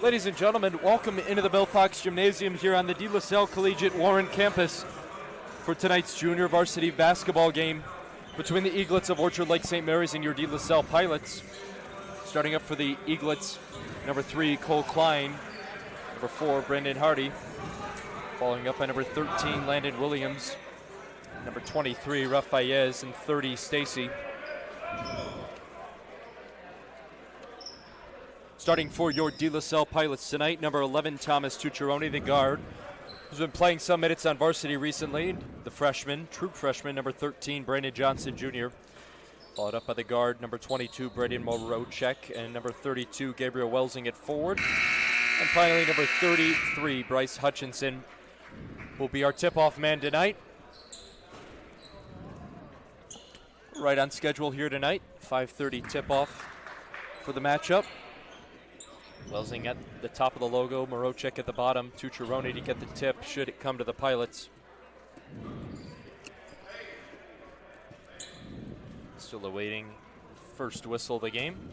Ladies and gentlemen, welcome into the Bill Fox Gymnasium here on the De La Salle Collegiate Warren campus for tonight's junior varsity basketball game between the Eaglets of Orchard Lake St. Mary's and your De La Salle Pilots. Starting up for the Eaglets, number 3, Cole Klein, number 4, Brendan Hardy, following up by number 13, Landon Williams, number 23, Rafaez, and 30, Stacy. Starting for your De La Salle Pilots tonight, number 11, Thomas Tucciaroni, the guard, who's been playing some minutes on varsity recently. The freshman, true freshman, number 13, Brandon Johnson Jr., followed up by the guard, number 22, Braden Morocek, and number 32, Gabriel Welsing at forward. And finally, number 33, Bryce Hutchinson, will be our tip-off man tonight. Right on schedule here tonight, 5:30 tip-off for the matchup. Welsing at the top of the logo, Morocek at the bottom, Tucciaroni to get the tip should it come to the Pilots. Still awaiting first whistle of the game.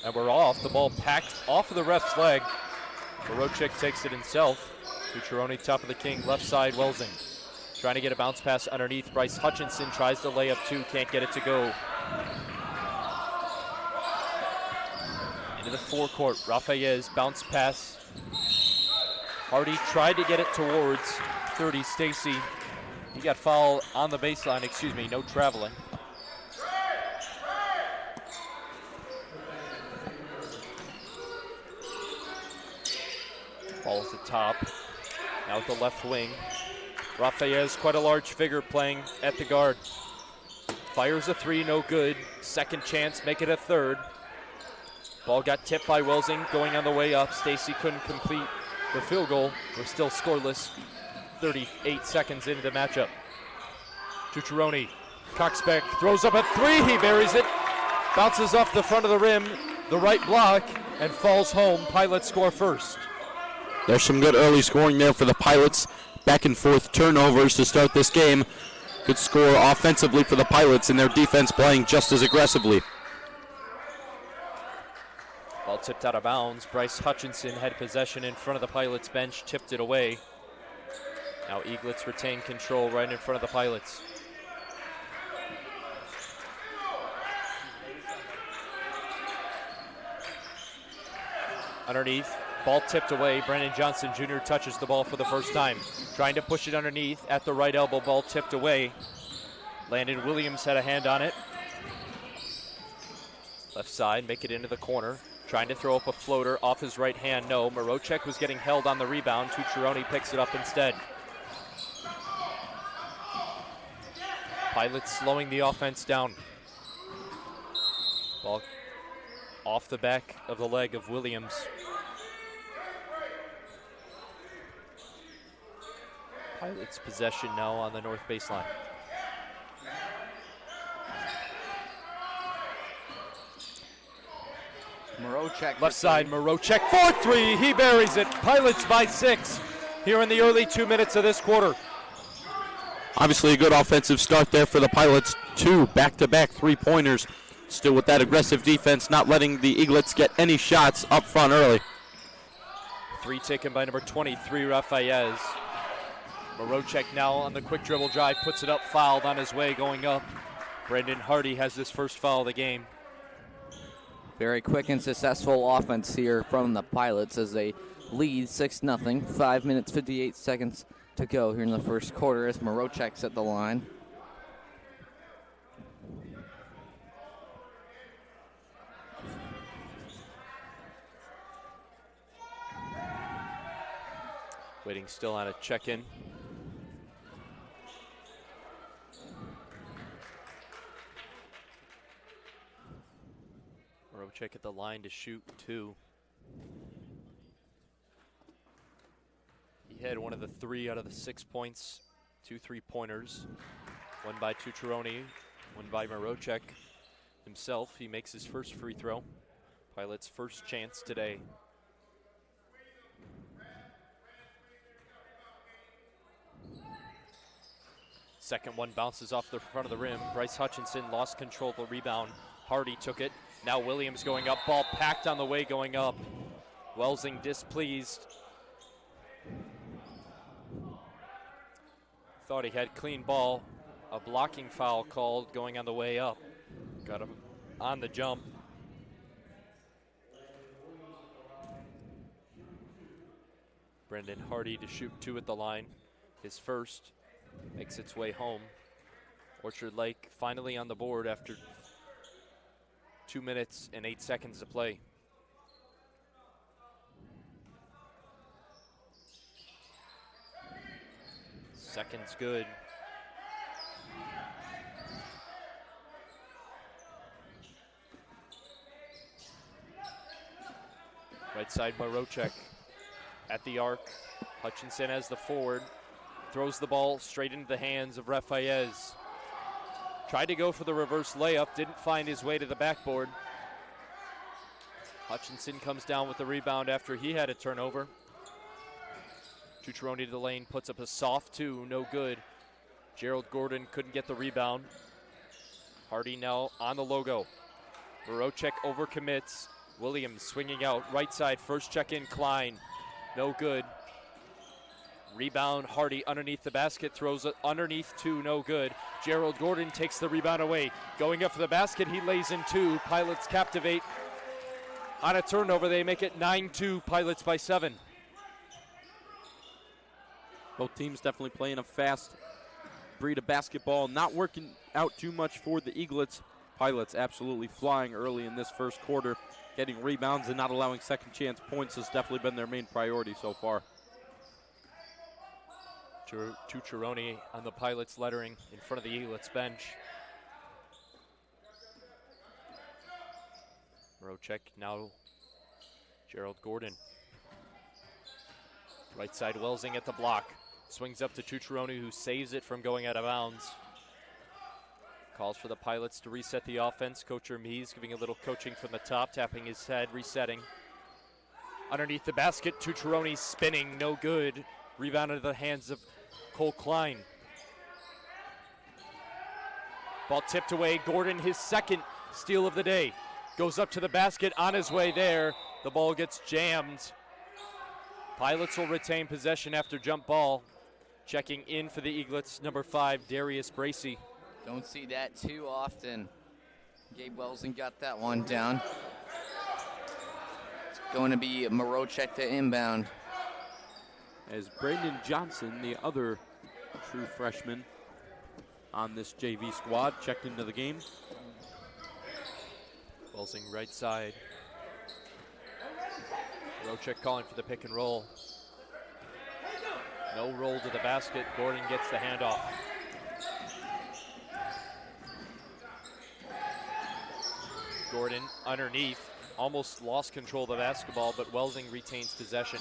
And we're off, the ball packed off of the ref's leg. Morocek takes it himself. Tucciaroni top of the key, left side, Welsing. Trying to get a bounce pass underneath. Bryce Hutchinson tries to lay up 2, can't get it to go. Into the forecourt, Rafaez, bounce pass. Hardy tried to get it towards 30, Stacy. He got fouled on the baseline, no traveling. Ball at the top, now at the left wing. Rafaez, quite a large figure playing at the guard. Fires a 3, no good. Second chance, make it a third. Ball got tipped by Welsing, going on the way up. Stacy couldn't complete the field goal. We're still scoreless, 38 seconds into the matchup. Tucciaroni, Coxbeck throws up a 3, he buries it. Bounces off the front of the rim, the right block, and falls home. Pilots score first. There's some good early scoring there for the Pilots. Back and forth turnovers to start this game. Good score offensively for the Pilots, and their defense playing just as aggressively. Ball tipped out of bounds. Bryce Hutchinson had possession in front of the Pilots bench, tipped it away. Now Eaglets retain control right in front of the Pilots. Underneath, ball tipped away. Brandon Johnson Jr. touches the ball for the first time. Trying to push it underneath at the right elbow, ball tipped away. Landon Williams had a hand on it. Left side, make it into the corner. Trying to throw up a floater off his right hand, no. Morocek was getting held on the rebound. Tucciaroni picks it up instead. Pilots slowing the offense down. Ball off the back of the leg of Williams. Pilots possession now on the north baseline. Morocek. Left side, Morocek, 4-3, he buries it. Pilots by 6 here in the early 2 minutes of this quarter. Obviously a good offensive start there for the Pilots. 2 back-to-back three-pointers. Still with that aggressive defense, not letting the Eaglets get any shots up front early. Three taken by number 23, Rafayez. Marocek now on the quick dribble drive, puts it up, fouled on his way, going up. Brendan Hardy has his first foul of the game. Very quick and successful offense here from the Pilots as they lead 6-0. 5 minutes, 58 seconds to go here in the first quarter as Marocek's at the line. Waiting still on a check-in. Marocek at the line to shoot 2. He had one of the 3 out of the 6 points, 2 3-pointers. One by Tucciarone, one by Marocek himself. He makes his first free throw. Pilots' first chance today. Second one bounces off the front of the rim. Bryce Hutchinson lost control of the rebound. Hardy took it. Now Williams going up. Ball packed on the way going up. Welsing displeased. Thought he had clean ball. A blocking foul called going on the way up. Got him on the jump. Brendan Hardy to shoot 2 at the line. His first. Makes its way home. Orchard Lake finally on the board after 2 minutes and 8 seconds to play. Second's good. Right side Marocek at the arc. Hutchinson as the forward. Throws the ball straight into the hands of Rafayez. Tried to go for the reverse layup, didn't find his way to the backboard. Hutchinson comes down with the rebound after he had a turnover. Tucciarone to the lane, puts up a soft 2, no good. Gerald Gordon couldn't get the rebound. Hardy now on the logo. Marocek overcommits. Williams swinging out, right side, first check in, Klein, no good. Rebound, Hardy underneath the basket, throws it underneath 2, no good. Gerald Gordon takes the rebound away. Going up for the basket, he lays in 2. Pilots captivate. On a turnover, they make it 9-2, Pilots by 7. Both teams definitely playing a fast breed of basketball, not working out too much for the Eaglets. Pilots absolutely flying early in this first quarter. Getting rebounds and not allowing second chance points has definitely been their main priority so far. Tucciarone on the Pilots lettering in front of the Eaglets bench. Marocek now Gerald Gordon. Right side Welsing at the block. Swings up to Tucciarone, who saves it from going out of bounds. Calls for the Pilots to reset the offense. Coach Hermes giving a little coaching from the top, tapping his head, resetting. Underneath the basket, Tucciarone spinning, no good. Rebound into the hands of Cole Klein. Ball tipped away. Gordon, his second steal of the day. Goes up to the basket, on his way there. The ball gets jammed. Pilots will retain possession after jump ball. Checking in for the Eaglets, number 5, Darius Bracey. Don't see that too often. Gabe Welsing got that one down. It's going to be Marocek to inbound. As Brandon Johnson, the other true freshman on this JV squad, checked into the game. Welsing right side. Marocek calling for the pick and roll. No roll to the basket. Gordon gets the handoff. Gordon underneath, almost lost control of the basketball, but Welsing retains possession.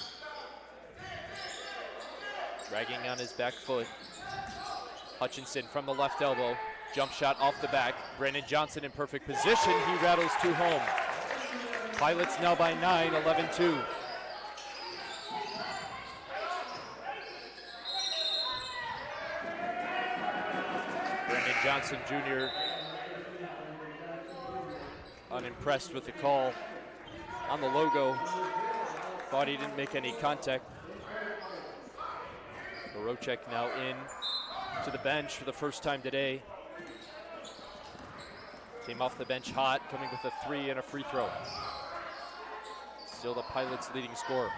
Dragging on his back foot. Hutchinson from the left elbow. Jump shot off the back. Brandon Johnson in perfect position. He rattles 2 home. Pilots now by 9, 11-2. Brandon Johnson Jr. unimpressed with the call on the logo. Thought he didn't make any contact. Marocek now in to the bench for the first time today. Came off the bench hot, coming with a 3 and a free throw. Still the Pilots' leading scorer.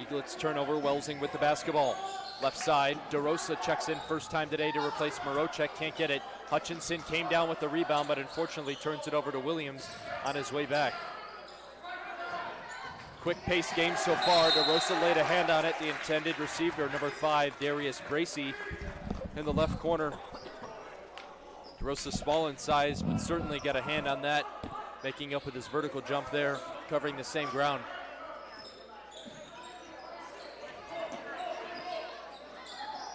Eaglets turnover, Welsing with the basketball. Left side, DeRosa checks in first time today to replace Marocek, can't get it. Hutchinson came down with the rebound, but unfortunately turns it over to Williams on his way back. Quick pace game so far. DeRosa laid a hand on it. The intended receiver, number 5, Darius Bracey, in the left corner. DeRosa small in size, but certainly got a hand on that, making up with his vertical jump there, covering the same ground.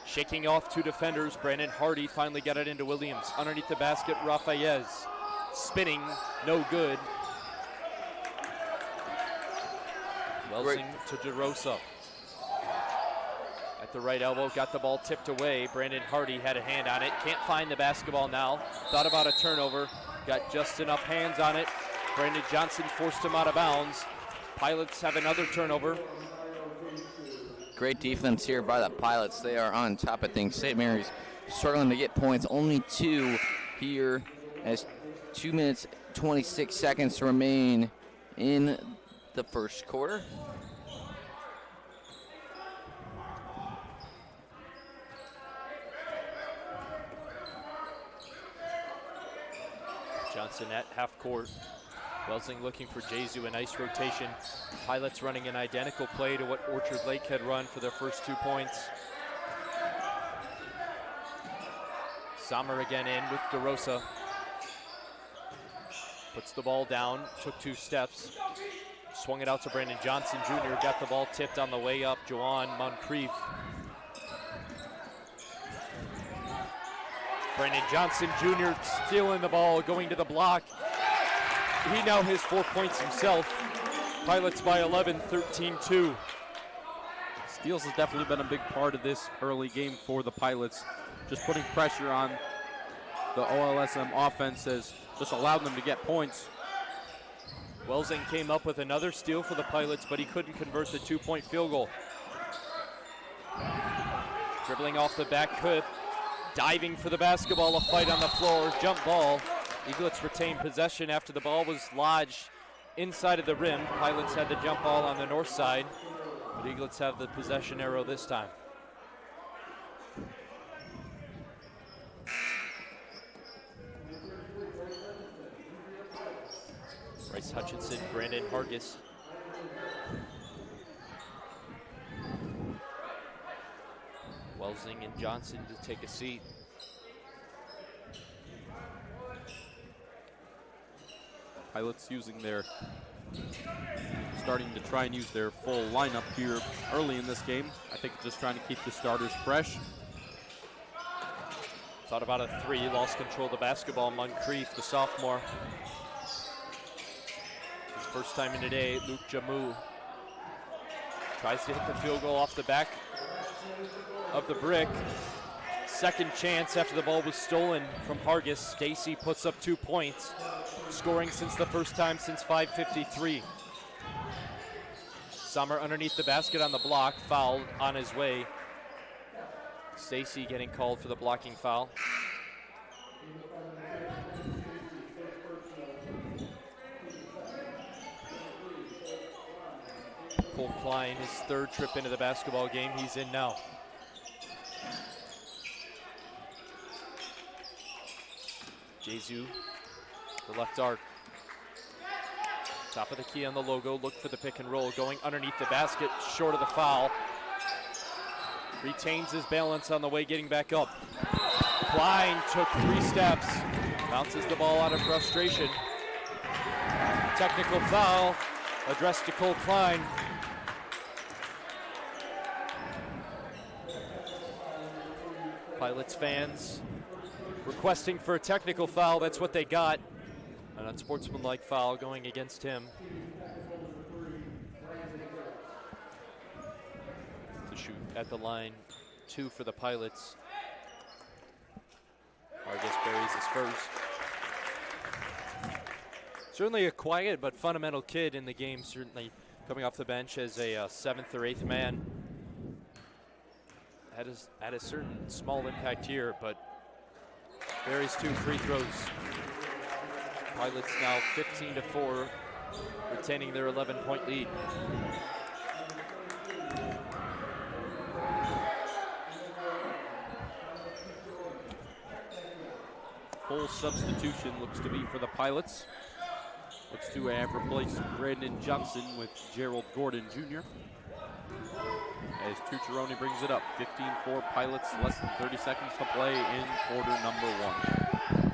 Shaking off 2 defenders, Brandon Hardy finally got it into Williams. Underneath the basket, Rafayez. Spinning, no good. Welsing to DeRosa. At the right elbow, got the ball tipped away. Brandon Hardy had a hand on it. Can't find the basketball now. Thought about a turnover. Got just enough hands on it. Brandon Johnson forced him out of bounds. Pilots have another turnover. Great defense here by the Pilots. They are on top of things. St. Mary's struggling to get points. Only 2 here as 2 minutes, 26 seconds remain in the first quarter. Johnson at half court. Welsing looking for Jesu, a nice rotation. Pilots running an identical play to what Orchard Lake had run for their first 2 points. Sommer again in with DeRosa. Puts the ball down, took 2 steps. Swung it out to Brandon Johnson Jr., got the ball tipped on the way up. Joanne Moncrief. Brandon Johnson Jr. stealing the ball, going to the block. He now has 4 points himself. Pilots by 11, 13-2. Steals has definitely been a big part of this early game for the Pilots. Just putting pressure on the OLSM offense has just allowed them to get points. Welsing came up with another steal for the Pilots, but he couldn't convert the 2-point field goal. Dribbling off the back hook, diving for the basketball, a fight on the floor, jump ball. Eaglets retained possession after the ball was lodged inside of the rim. Pilots had the jump ball on the north side, but Eaglets have the possession arrow this time. Bryce Hutchinson, Brandon Hargis. Welsing and Johnson to take a seat. Pilots starting to try and use their full lineup here early in this game. I think just trying to keep the starters fresh. Thought about a 3, lost control of the basketball. Moncrief, the sophomore. His first time in today, Luke Jamu tries to hit the field goal off the back of the brick. Second chance after the ball was stolen from Hargis. Stacy puts up 2 points, scoring since the first time since 5:53. Sommer underneath the basket on the block, fouled on his way. Stacy getting called for the blocking foul. Cole Klein, his 3rd trip into the basketball game, he's in now. Jesu, the left arc. Top of the key on the logo, look for the pick and roll, going underneath the basket, short of the foul. Retains his balance on the way, getting back up. Klein took 3 steps, bounces the ball out of frustration. Technical foul, addressed to Cole Klein. Pilots fans requesting for a technical foul, that's what they got. An unsportsmanlike foul going against him. To shoot at the line, 2 for the Pilots. Hargis buries his first. Certainly a quiet but fundamental kid in the game, certainly coming off the bench as a 7th or 8th man. Had a certain small impact here, but Barry's 2 free throws. Pilots now 15-4, retaining their 11-point lead. Full substitution looks to be for the Pilots. Looks to have replaced Brandon Johnson with Gerald Gordon Jr. As Tucciarone brings it up, 15-4 Pilots, less than 30 seconds to play in quarter number 1.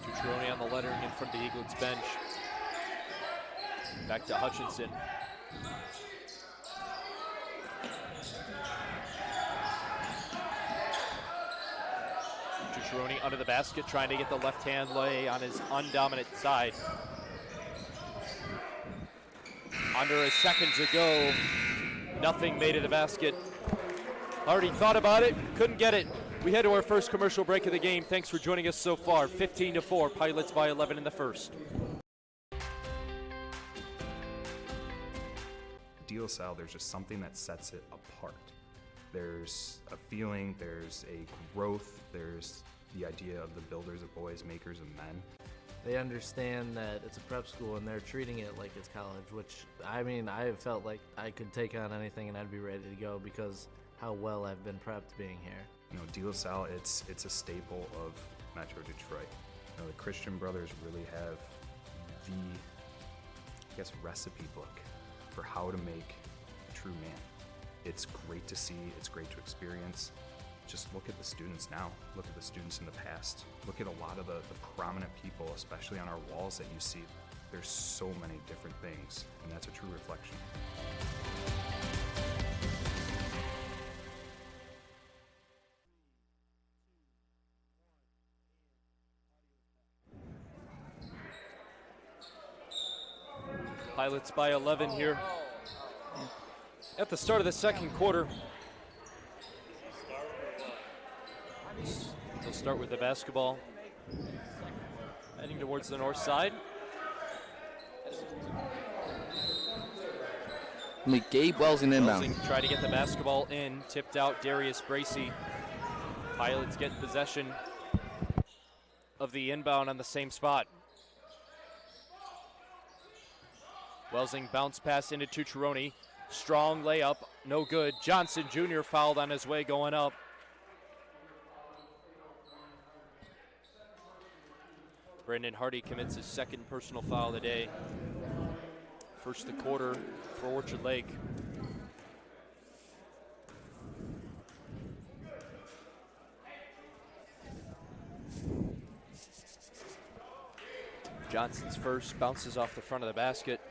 Tucciarone on the lettering in front of the Eaglets bench. Back to Hutchinson. Tucciarone under the basket, trying to get the left-hand lay on his undominant side. Under a second to go, nothing made of the basket. Already thought about it, couldn't get it. We head to our first commercial break of the game. Thanks for joining us so far. 15-4, Pilots by 11 in the first. De La Salle, there's just something that sets it apart. There's a feeling, there's a growth, there's the idea of the builders of boys, makers of men. They understand that it's a prep school and they're treating it like it's college, which, I mean, I have felt like I could take on anything and I'd be ready to go because how well I've been prepped being here. You know, De La Salle, it's a staple of Metro Detroit. You know, the Christian brothers really have the, I guess, recipe book for how to make a true man. It's great to see, it's great to experience. Just look at the students now, look at the students in the past, look at a lot of the prominent people, especially on our walls that you see. There's so many different things, and that's a true reflection. Pilots by 11 here at the start of the second quarter. They'll start with the basketball, heading towards the north side. Gabe Welsing inbound. Welsing tried to get the basketball in, tipped out Darius Bracey. Pilots get possession of the inbound on the same spot. Welsing bounce pass into Tucciarone. Strong layup, no good. Johnson Jr. fouled on his way going up. Brendan Hardy commits his second personal foul of the day. First the quarter for Orchard Lake. Johnson's first, bounces off the front of the basket.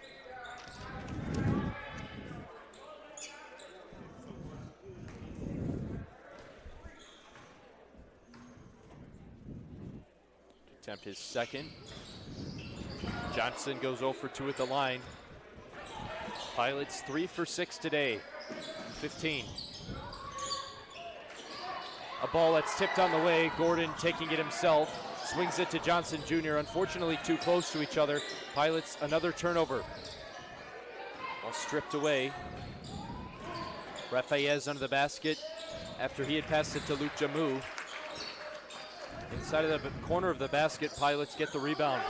Attempt his second. Johnson goes 0 for 2 at the line. Pilots 3 for 6 today, 15. A ball that's tipped on the way. Gordon taking it himself. Swings it to Johnson Jr. Unfortunately too close to each other. Pilots another turnover. Ball stripped away. Rafaez under the basket after he had passed it to Luke Jamu. Inside of the corner of the basket, Pilots get the rebound.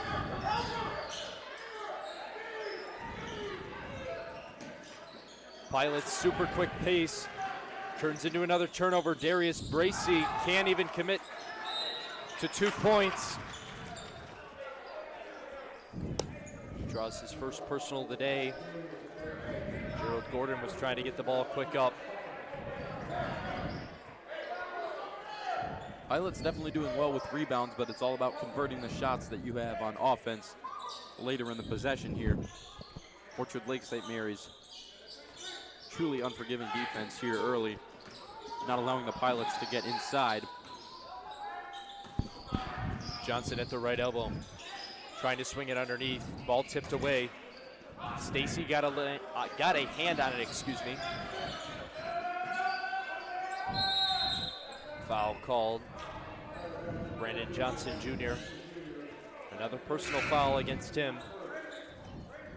Pilots super quick pace. Turns into another turnover. Darius Bracey can't even commit to 2 points. Draws his first personal of the day. Gerald Gordon was trying to get the ball quick up. Pilots definitely doing well with rebounds, but it's all about converting the shots that you have on offense later in the possession here. Orchard Lake St. Mary's truly unforgiving defense here early, not allowing the Pilots to get inside. Johnson at the right elbow, trying to swing it underneath. Ball tipped away. Stacy got a hand on it, excuse me. Foul called. Brandon Johnson Jr. Another personal foul against him.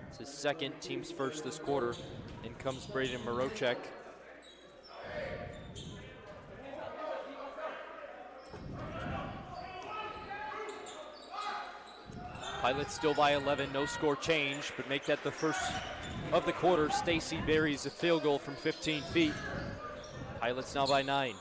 It's his second, team's first this quarter. In comes Braden Marocek. Pilots still by 11, no score change, but make that the first of the quarter. Stacy buries a field goal from 15 feet. Pilots now by 9.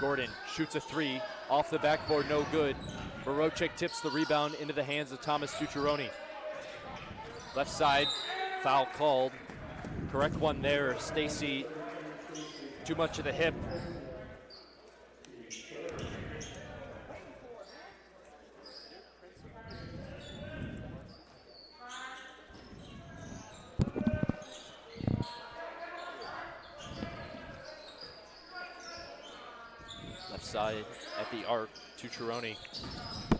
Gordon shoots a 3, off the backboard, no good. Marocek tips the rebound into the hands of Thomas Tucciaroni. Left side, foul called. Correct one there, Stacy, too much of the hip. Side at the arc, Tucciaroni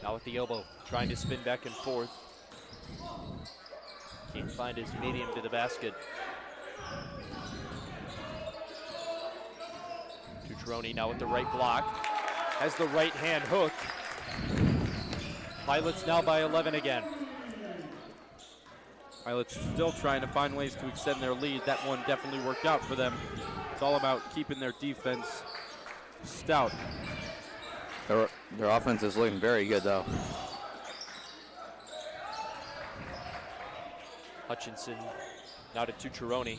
now at the elbow, trying to spin back and forth. Can't find his medium to the basket. Tucciaroni now with the right block, has the right hand hook. Pilots now by 11 again. Pilots still trying to find ways to extend their lead. That one definitely worked out for them. It's all about keeping their defense stout. Their offense is looking very good, though. Hutchinson now to Tucciaroni.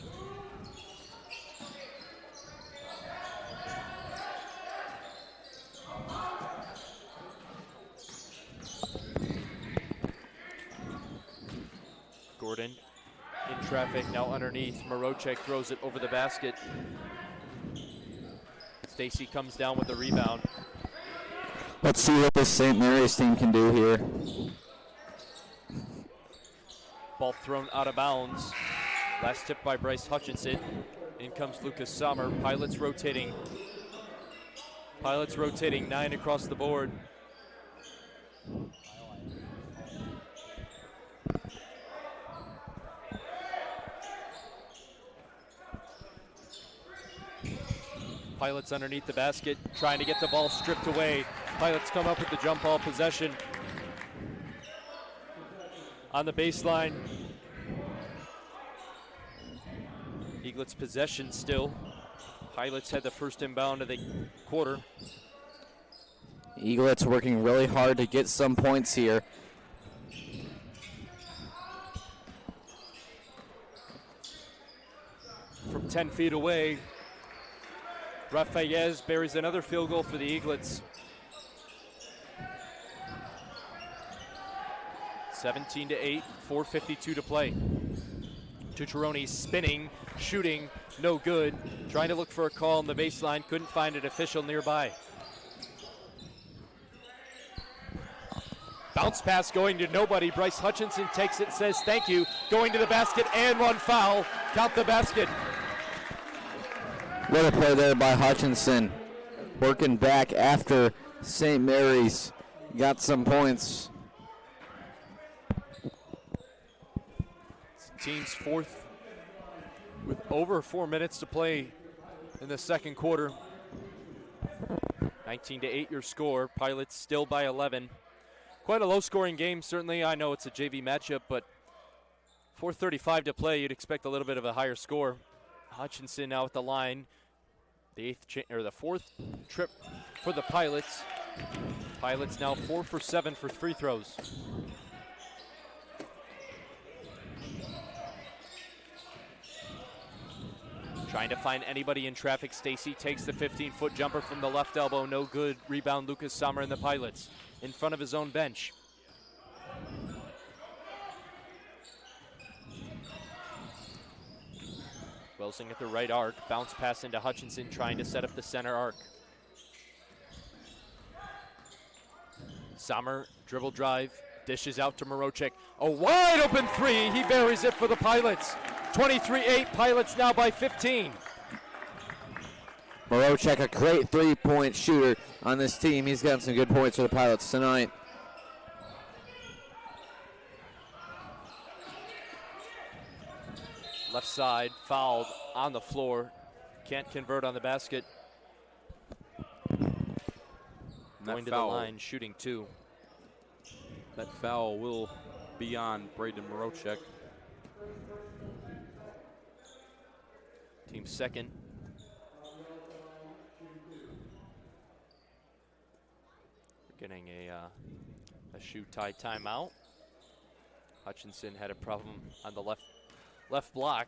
Gordon in traffic, now underneath. Marocek throws it over the basket. Stacy comes down with the rebound. Let's see what this St. Mary's team can do here. Ball thrown out of bounds. Last tip by Bryce Hutchinson. In comes Lucas Sommer. Pilots rotating. Pilots rotating, 9 across the board. Pilots underneath the basket, trying to get the ball stripped away. Pilots come up with the jump ball possession. On the baseline. Eaglets possession still. Pilots had the first inbound of the quarter. Eaglets working really hard to get some points here. From 10 feet away, Rafaez buries another field goal for the Eaglets. 17-8, 4:52 to play. Tucciaroni spinning, shooting, no good. Trying to look for a call on the baseline, couldn't find an official nearby. Bounce pass going to nobody. Bryce Hutchinson takes it, says thank you. Going to the basket and one foul. Count the basket. What a play there by Hutchinson. Working back after St. Mary's got some points. Team's fourth with over 4 minutes to play in the second quarter. 19-8 your score. Pilots still by 11. Quite a low-scoring game, certainly. I know it's a JV matchup, but 4:35 to play, you'd expect a little bit of a higher score. Hutchinson now at the line. The fourth trip for the Pilots. Pilots now 4 for 7 for free throws. Trying to find anybody in traffic. Stacy takes the 15-foot jumper from the left elbow. No good. Rebound Lucas Sommer and the Pilots in front of his own bench. Welsing at the right arc. Bounce pass into Hutchinson trying to set up the center arc. Sommer, dribble drive, dishes out to Marocek. A wide open 3. He buries it for the Pilots. 23-8, Pilots now by 15. Marocek, a great three-point shooter on this team. He's gotten some good points for the Pilots tonight. Left side, fouled on the floor. Can't convert on the basket. Going to the line, shooting 2. That foul will be on Braden Morochek. Team second. We're getting a shoe tie timeout. Hutchinson had a problem on the left block.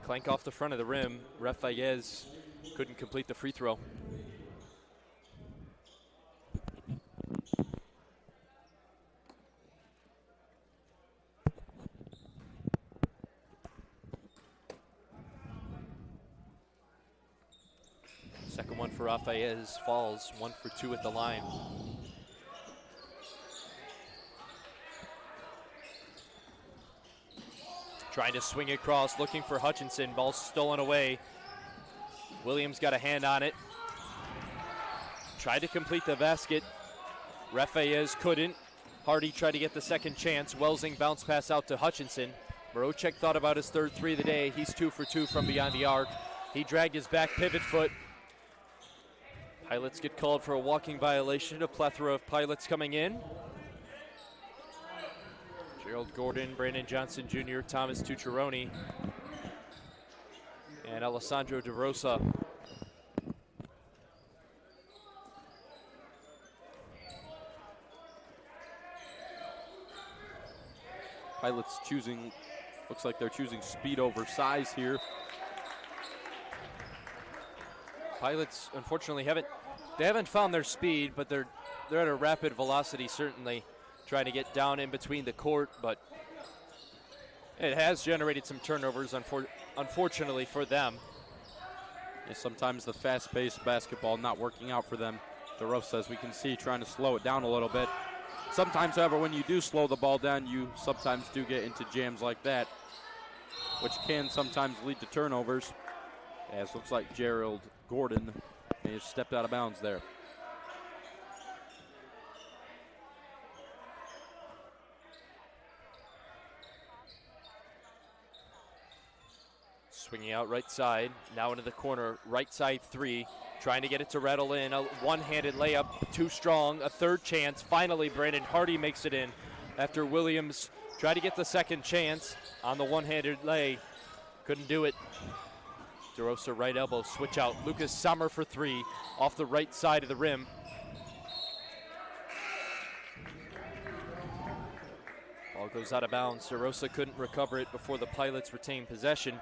Clank off the front of the rim. Ref Fayez couldn't complete the free throw. Second one for Fayez falls, 1 for 2 at the line. Trying to swing across, looking for Hutchinson. Ball stolen away. Williams got a hand on it. Tried to complete the basket. Ref Fayez couldn't. Hardy tried to get the second chance. Welsing bounced pass out to Hutchinson. Morochek thought about his third 3 of the day. He's 2 for 2 from beyond the arc. He dragged his back pivot foot. Pilots get called for a walking violation. A plethora of pilots coming in. Gerald Gordon, Brandon Johnson Jr., Thomas Tucciaroni, and Alessandro DeRosa. Pilots choosing, looks like they're choosing speed over size here. Pilots, unfortunately, haven't found their speed, but they're at a rapid velocity, certainly, trying to get down in between the court, but it has generated some turnovers, unfortunately for them. And sometimes the fast-paced basketball not working out for them. DeRosa, as we can see, trying to slow it down a little bit. Sometimes, however, when you do slow the ball down, you sometimes do get into jams like that, which can sometimes lead to turnovers. As looks like Gerald Gordon may have stepped out of bounds there. Swinging out right side, now into the corner, right side 3, trying to get it to rattle in. A one-handed layup, too strong, a third chance. Finally, Brandon Hardy makes it in after Williams tried to get the second chance on the one-handed lay. Couldn't do it. DeRosa right elbow, switch out. Lucas Sommer for 3, off the right side of the rim. Ball goes out of bounds. DeRosa couldn't recover it before the Pilots retained possession.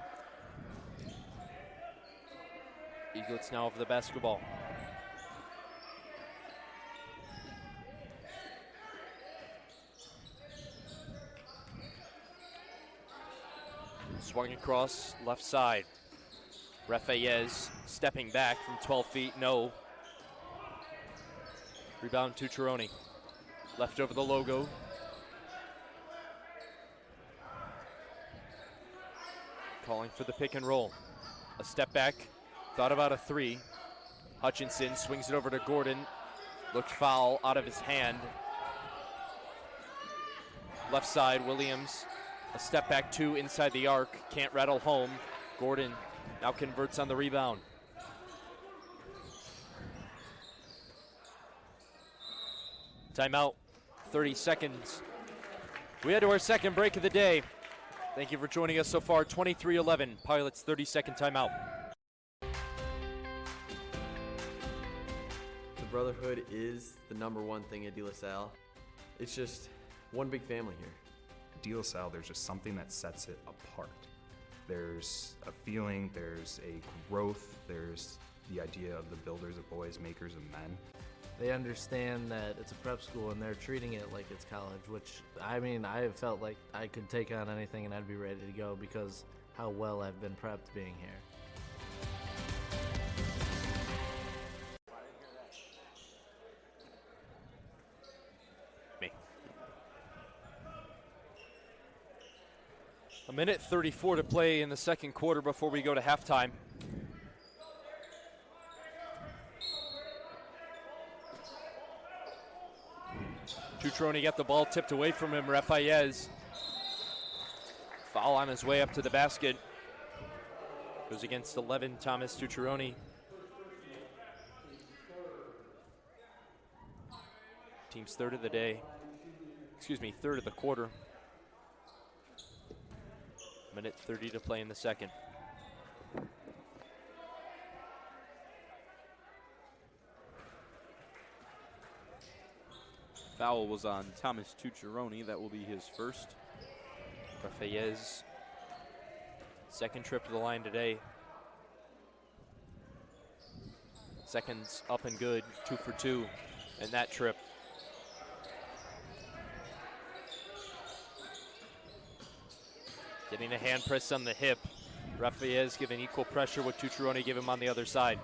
Eaglets now over the basketball. Swung across left side. Ref Fayez stepping back from 12 feet, no. Rebound Tucciaroni. Left over the logo. Calling for the pick and roll. A step back, thought about a 3. Hutchinson swings it over to Gordon. Looked foul out of his hand. Left side, Williams. A step back 2 inside the arc, can't rattle home. Gordon now converts on the rebound. Timeout, 30 seconds. We head to our second break of the day. Thank you for joining us so far. 23-11, Pilots 30-second timeout. The brotherhood is the #1 thing at De La Salle. It's just one big family here. De La Salle, there's just something that sets it apart. There's a feeling, there's a growth, there's the idea of the builders of boys, makers of men. They understand that it's a prep school and they're treating it like it's college, which, I mean, I have felt like I could take on anything and I'd be ready to go because how well I've been prepped being here. A minute 34 to play in the second quarter before we go to halftime. Tucciaroni got the ball tipped away from him. Ref Fayez. Foul on his way up to the basket. Goes against 11, Thomas Tucciaroni. Team's third of the day. Excuse me, third of the quarter. Minute 30 to play in the second. Foul was on Thomas Tucciaroni. That will be his first. Rafayez, second trip to the line today. Seconds up and good, 2 for 2 in that trip. Getting a hand press on the hip. Rafayez giving equal pressure what Tucciaroni gave him on the other side.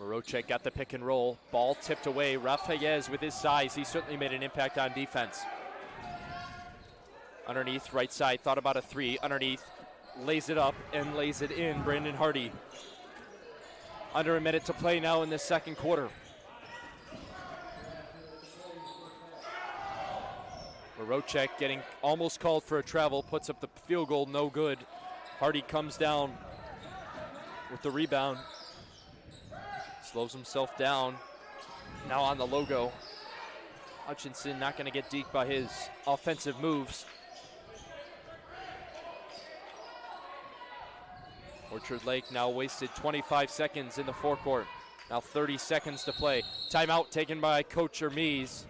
Marocek got the pick and roll. Ball tipped away. Rafayez with his size, he certainly made an impact on defense. Underneath, right side, thought about a three. Underneath, lays it up and lays it in. Brandon Hardy. Under a minute to play now in the second quarter. Marocek getting almost called for a travel, puts up the field goal, no good. Hardy comes down with the rebound. Slows himself down. Now on the logo. Hutchinson not going to get deep by his offensive moves. Orchard Lake now wasted 25 seconds in the forecourt. Now 30 seconds to play. Timeout taken by Coach Hermes.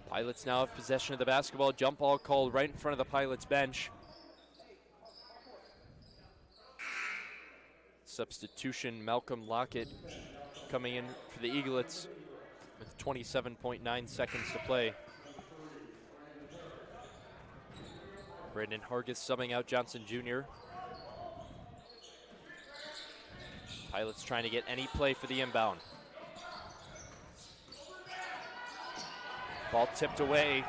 Pilots now have possession of the basketball. Jump ball called right in front of the Pilots bench. Substitution, Malcolm Lockett coming in for the Eaglets with 27.9 seconds to play. Brandon Hargis subbing out Johnson Jr. Pilots trying to get any play for the inbound. Ball tipped away.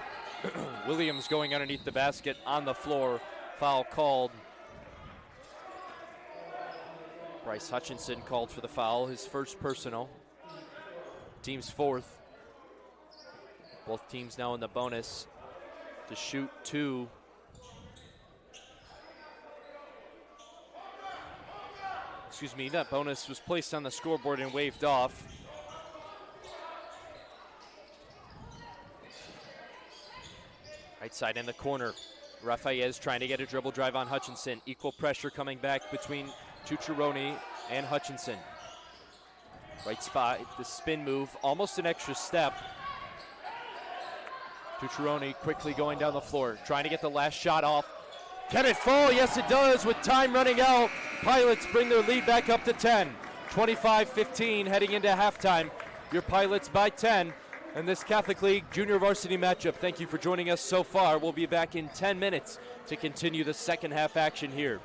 Williams going underneath the basket on the floor. Foul called. Bryce Hutchinson called for the foul, his first personal. Team's fourth. Both teams now in the bonus to shoot two. Excuse me, that bonus was placed on the scoreboard and waved off. Right side in the corner. Rafayez trying to get a dribble drive on Hutchinson. Equal pressure coming back between Tucciaroni and Hutchinson. Right spot, the spin move, almost an extra step. Tucciaroni quickly going down the floor, trying to get the last shot off. Can it fall? Yes, it does, with time running out. Pilots bring their lead back up to 10. 25-15 heading into halftime. Your Pilots by 10. And this Catholic League junior varsity matchup. Thank you for joining us so far. We'll be back in 10 minutes to continue the second half action here.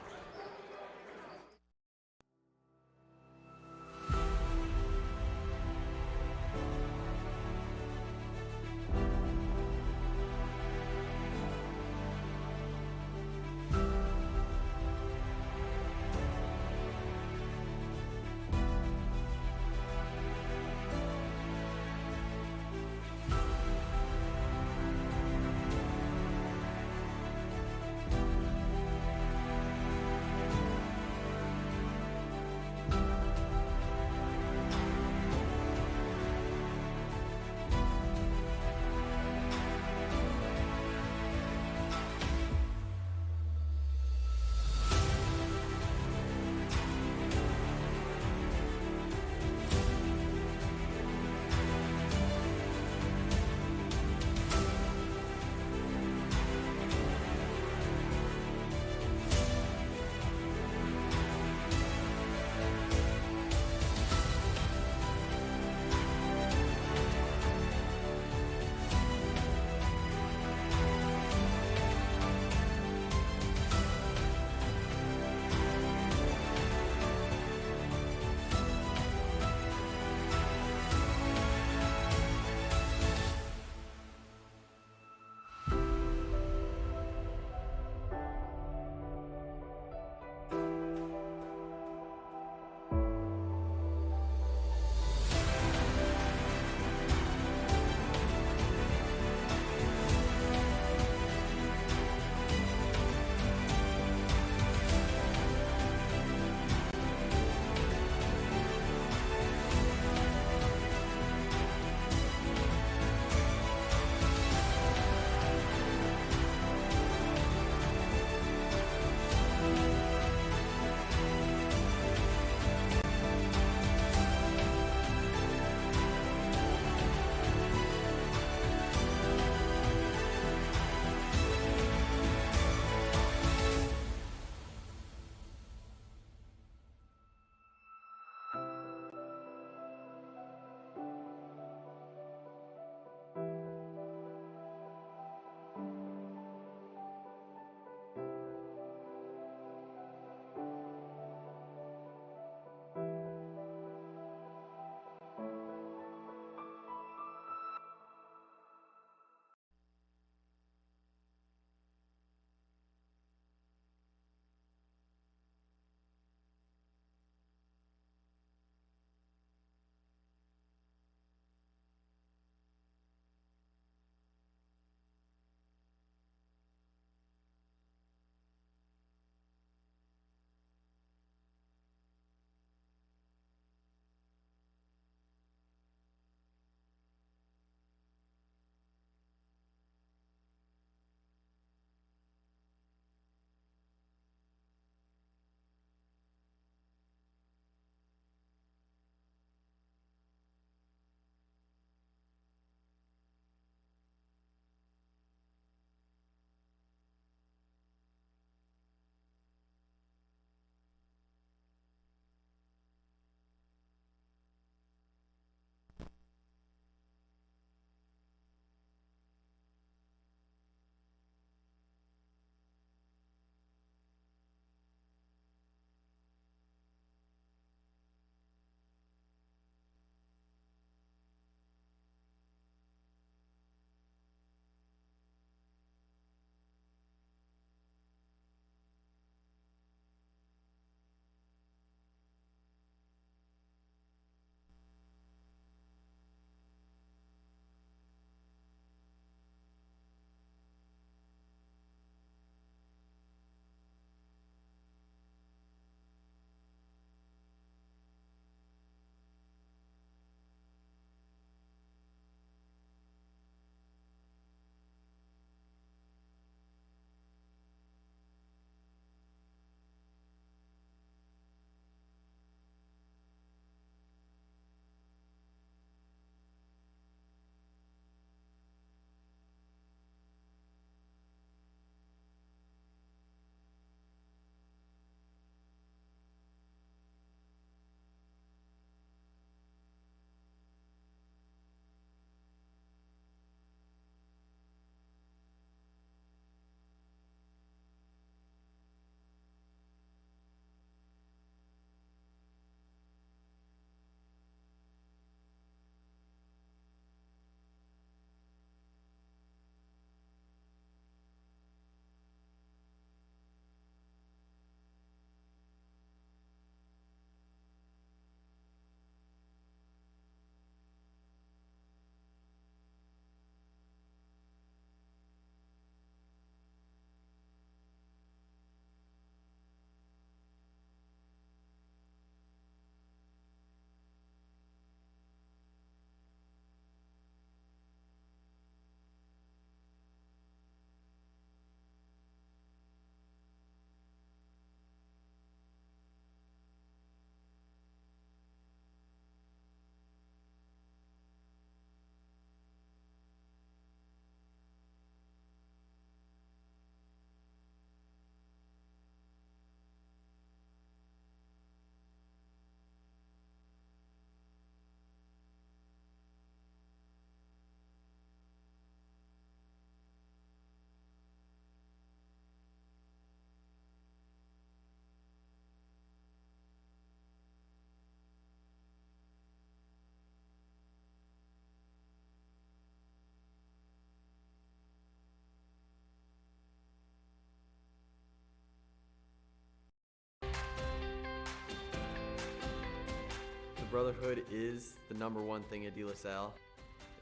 brotherhood is the number one thing at De La Salle.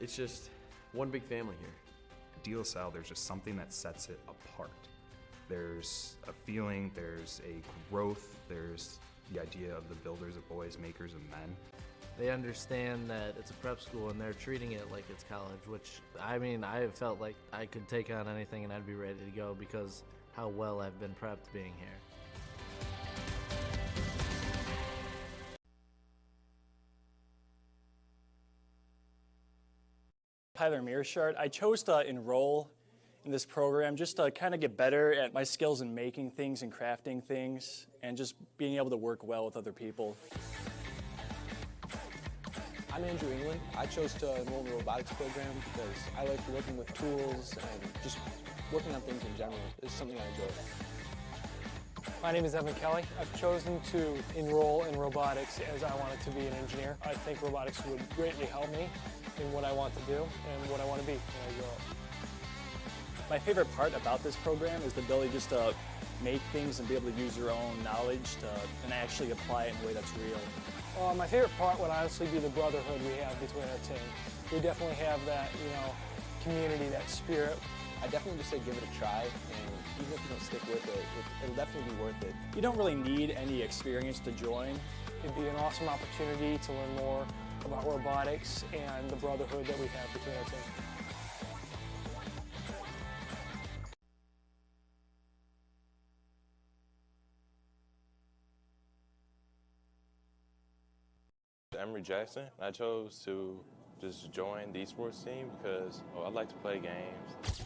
It's just one big family here. De La Salle, there's just something that sets it apart. There's a feeling, there's a growth, there's the idea of the builders of boys, makers of men. They understand that it's a prep school and they're treating it like it's college, which, I mean, I have felt like I could take on anything and I'd be ready to go because how well I've been prepped being here. Tyler Mearshart. I chose to enroll in this program just to kind of get better at my skills in making things and crafting things and just being able to work well with other people. I'm Andrew England. I chose to enroll in the robotics program because I like working with tools and just working on things in general is something I enjoy. My name is Evan Kelly. I've chosen to enroll in robotics as I wanted to be an engineer. I think robotics would greatly help me in what I want to do and what I want to be when I grow up. My favorite part about this program is the ability just to make things and be able to use your own knowledge and actually apply it in a way that's real. My favorite part would honestly be the brotherhood we have between our team. We definitely have that, community, that spirit. I definitely just say give it a try, and even if you don't stick with it, it'll definitely be worth it. You don't really need any experience to join. It'd be an awesome opportunity to learn more about robotics and the brotherhood that we have between our team. Emery Jackson. I chose to just join the esports team because I like to play games.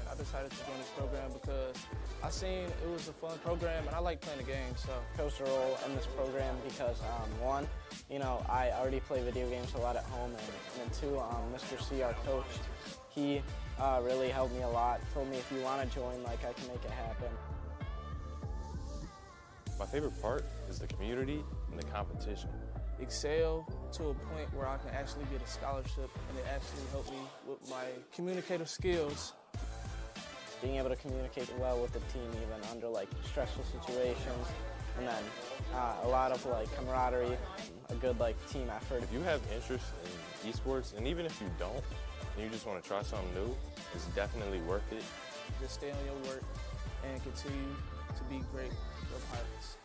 I decided to join this program because I seen it was a fun program and I like playing the game. So I chose to enroll in this program because one, I already play video games a lot at home, and then two, Mr. C, our coach, he really helped me a lot. Told me if you want to join, I can make it happen. My favorite part is the community and the competition. Excel to a point where I can actually get a scholarship, and it actually helped me with my communicative skills. Being able to communicate well with the team even under stressful situations, and then a lot of camaraderie, a good team effort. If you have interest in esports, and even if you don't, and you just want to try something new, it's definitely worth it. Just stay on your work and continue to be great for Pilots.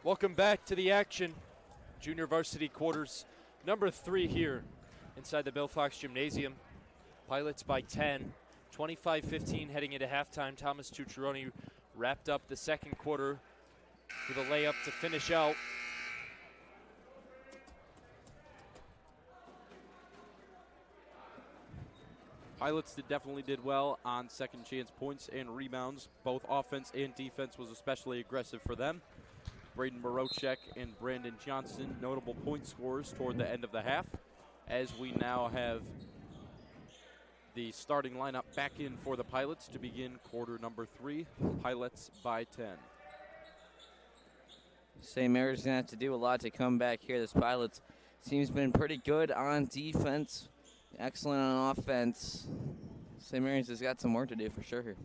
Welcome back to the action. Junior varsity quarters, number 3 here inside the Bill Fox Gymnasium. Pilots by 10, 25-15 heading into halftime. Thomas Tucciaroni wrapped up the second quarter with a layup to finish out. Pilots definitely did well on second chance points and rebounds. Both offense and defense was especially aggressive for them. Braden Morochek and Brandon Johnson, notable point scorers toward the end of the half, as we now have the starting lineup back in for the Pilots to begin quarter number 3. Pilots by 10. St. Mary's going to have to do a lot to come back here. This Pilots team's been pretty good on defense, excellent on offense. St. Mary's has got some work to do for sure here.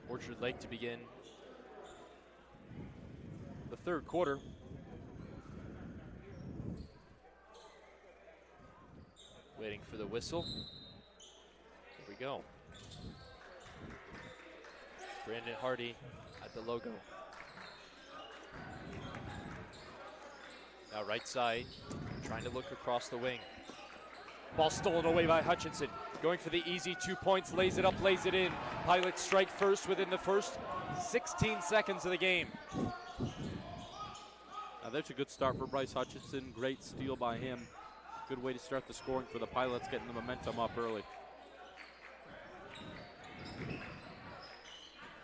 Orchard Lake to begin the third quarter. Waiting for the whistle. Here we go. Brandon Hardy at the logo. Now right side, trying to look across the wing. Ball stolen away by Hutchinson. Going for the easy 2 points, lays it up, lays it in. Pilots strike first within the first 16 seconds of the game. Now there's a good start for Bryce Hutchinson. Great steal by him. Good way to start the scoring for the Pilots, getting the momentum up early.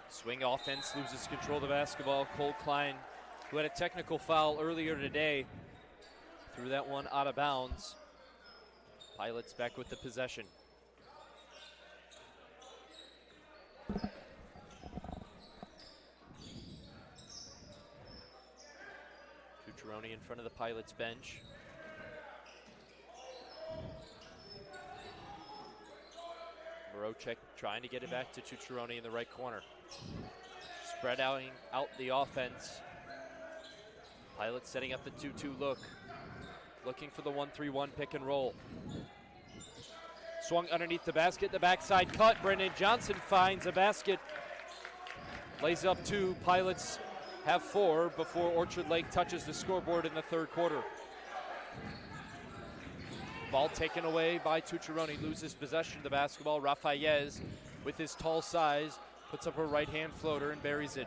Swing offense loses control of the basketball. Cole Klein, who had a technical foul earlier today, threw that one out of bounds. Pilots back with the possession. Tucciarone in front of the Pilots bench. Morocek trying to get it back to Tucciarone in the right corner. Spread out the offense. Pilots setting up the 2-2 look. Looking for the 1-3-1 pick and roll. Swung underneath the basket, the backside cut. Brendan Johnson finds a basket. Lays up 2. Pilots have 4 before Orchard Lake touches the scoreboard in the third quarter. Ball taken away by Tucciarone, loses possession of the basketball. Rafayez, with his tall size, puts up a right-hand floater and buries it.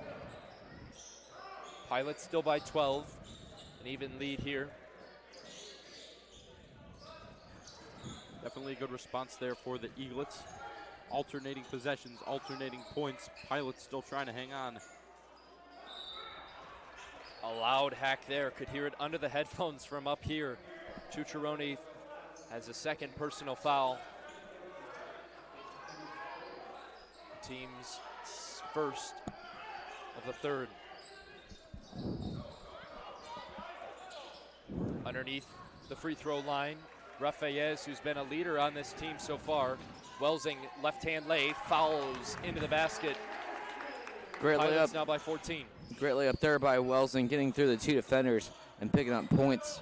Pilots still by 12, an even lead here. Definitely a good response there for the Eaglets. Alternating possessions, alternating points. Pilots still trying to hang on. A loud hack there, could hear it under the headphones from up here. Tucciarone has a second personal foul. Team's first of the third. Underneath the free throw line, Rafayez, who's been a leader on this team so far. Welsing, left-hand lay, fouls into the basket. Great Pilots layup. now by 14. Great layup there by Welsing, getting through the 2 defenders and picking up points.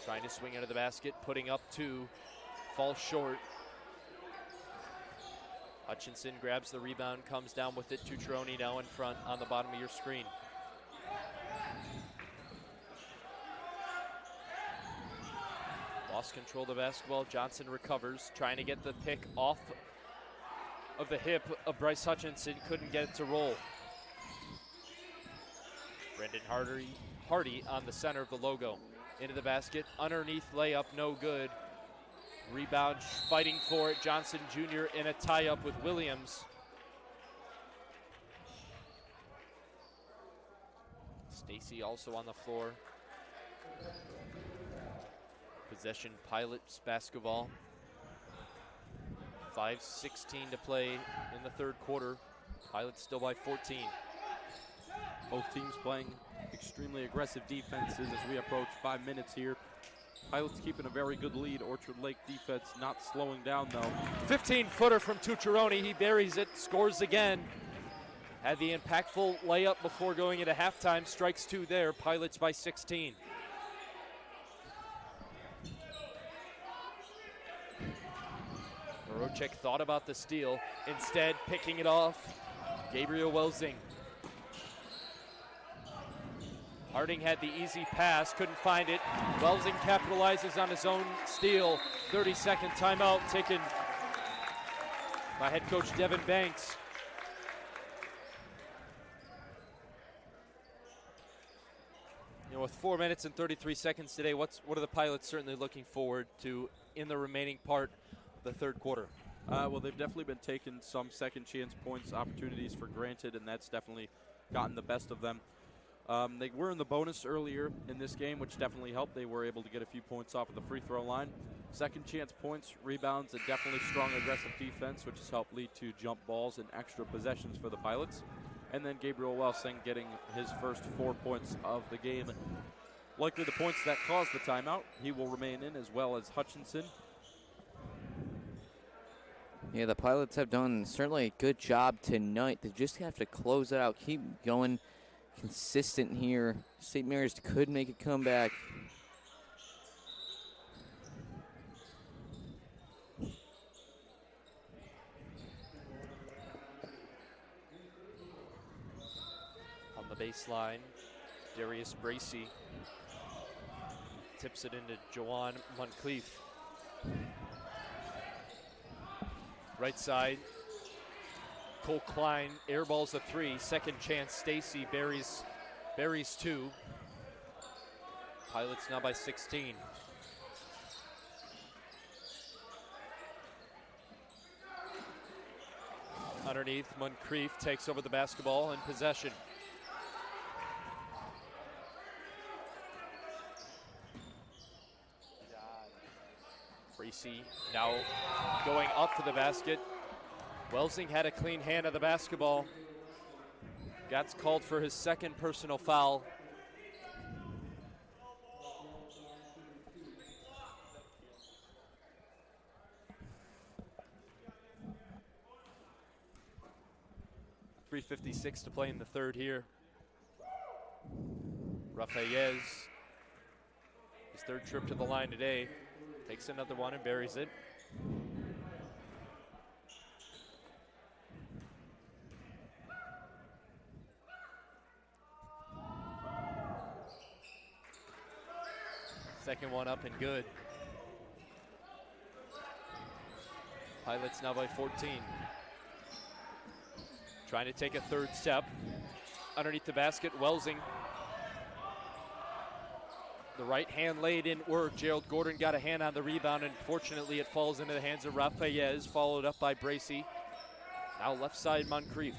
Trying to swing into the basket, putting up 2, falls short. Hutchinson grabs the rebound, comes down with it. Tucciarone now in front on the bottom of your screen. Lost control of the basketball. Johnson recovers, trying to get the pick off of the hip of Bryce Hutchinson. Couldn't get it to roll. Brendan Hardy on the center of the logo. Into the basket, underneath layup, no good. Rebound, fighting for it. Johnson Jr. in a tie-up with Williams. Stacy also on the floor. Possession Pilots basketball. 5:16 to play in the third quarter. Pilots still by 14. Both teams playing extremely aggressive defenses as we approach 5 minutes here. Pilots keeping a very good lead. Orchard Lake defense not slowing down though. 15-footer from Tucciarone. He buries it, scores again. Had the impactful layup before going into halftime. Strikes 2 there. Pilots by 16. Morocek thought about the steal. Instead, picking it off, Gabriel Welsing. Harding had the easy pass, couldn't find it. Welsing capitalizes on his own steal. 30-second timeout taken by head coach Devin Banks. You know, with 4 minutes and 33 seconds today, what are the Pilots certainly looking forward to in the remaining part of the third quarter? Well, they've definitely been taking some second chance points, opportunities for granted, and that's definitely gotten the best of them. They were in the bonus earlier in this game, which definitely helped. They were able to get a few points off of the free throw line. Second chance points, rebounds, and definitely strong aggressive defense, which has helped lead to jump balls and extra possessions for the Pilots. And then Gabriel Welsing getting his first 4 points of the game. Likely the points that caused the timeout. He will remain in, as well as Hutchinson. Yeah, the Pilots have done certainly a good job tonight. They just have to close it out, keep going consistent here. St. Mary's could make a comeback. On the baseline, Darius Bracey tips it into Jawan Moncrief. Right side, Cole Klein airballs a 3. Second chance, Stacy buries 2. Pilots now by 16. Underneath, Moncrief takes over the basketball and possession. Bracy now going up for the basket. Welsing had a clean hand of the basketball. Gets called for his second personal foul. .356 to play in the third here. Rafayez, his third trip to the line today, takes another one and buries it. Second one up and good. Pilots now by 14. Trying to take a third step. Underneath the basket, Welsing. The right hand laid in work. Gerald Gordon got a hand on the rebound, and fortunately it falls into the hands of Rafayez, followed up by Bracy. Now left side, Moncrief.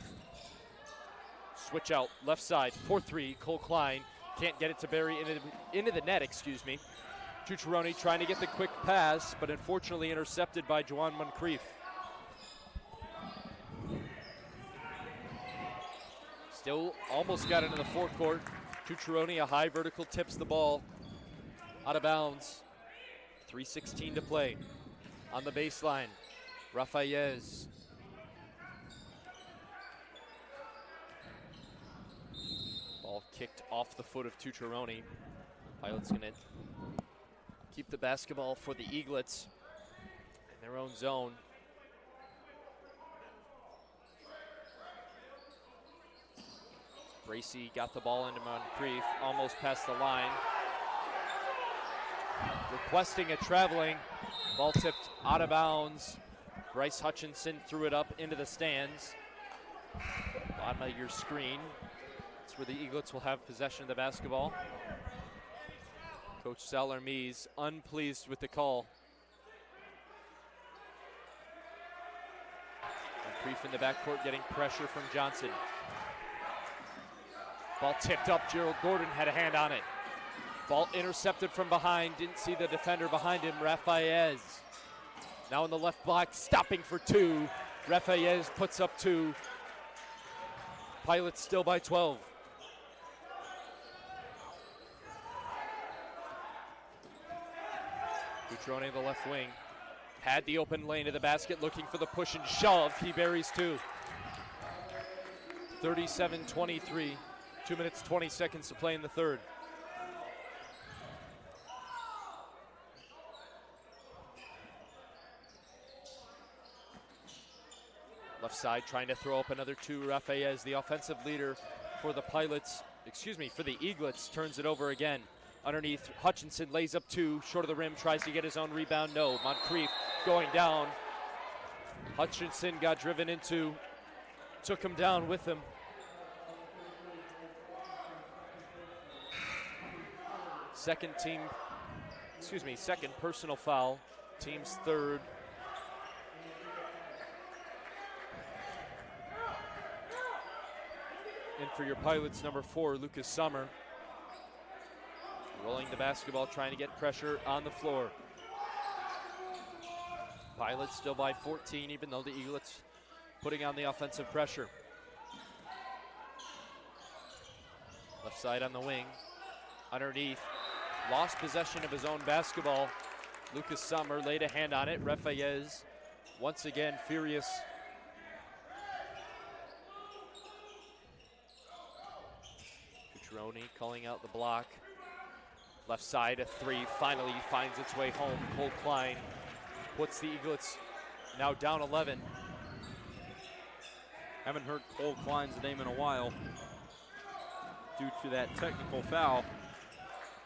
Switch out, left side, 4-3, Cole Klein. Can't get it to bury into the net, excuse me. Tucciarone trying to get the quick pass, but unfortunately intercepted by Juwan Moncrief. Still almost got into the forecourt. Tucciarone, a high vertical, tips the ball out of bounds. 3:16 to play. On the baseline, Rafayez. Ball kicked off the foot of Tucciarone. Pilots gonna keep the basketball for the Eaglets in their own zone. Bracy got the ball into Moncrief, almost past the line. Requesting a traveling. Ball tipped out of bounds. Bryce Hutchinson threw it up into the stands. Bottom of your screen. That's where the Eaglets will have possession of the basketball. Coach Salarmise unpleased with the call. Moncrief in the backcourt getting pressure from Johnson. Ball tipped up, Gerald Gordon had a hand on it. Ball intercepted from behind, didn't see the defender behind him, Rafayez. Now in the left block, stopping for two. Rafayez puts up two. Pilots still by 12. Tucciarone the left wing. Had the open lane to the basket, looking for the push and shove. He buries two. 37-23. 2 minutes, 20 seconds to play in the third. Left side trying to throw up another two. Rafayez, the offensive leader for the Pilots, for the Eaglets, turns it over again. Underneath, Hutchinson lays up two, short of the rim, tries to get his own rebound. No, Moncrief going down. Hutchinson got driven into, took him down with him. Second personal foul, team's third. And for your Pilots, number 4, Lucas Sommer. Rolling the basketball, trying to get pressure on the floor. Pilots still by 14, even though the Eaglets putting on the offensive pressure. Left side on the wing. Underneath, lost possession of his own basketball. Lucas Sommer laid a hand on it. Rafayez once again furious. Tucciarone calling out the block. Left side, a three, finally finds its way home. Cole Klein puts the Eaglets now down 11. Haven't heard Cole Klein's name in a while due to that technical foul.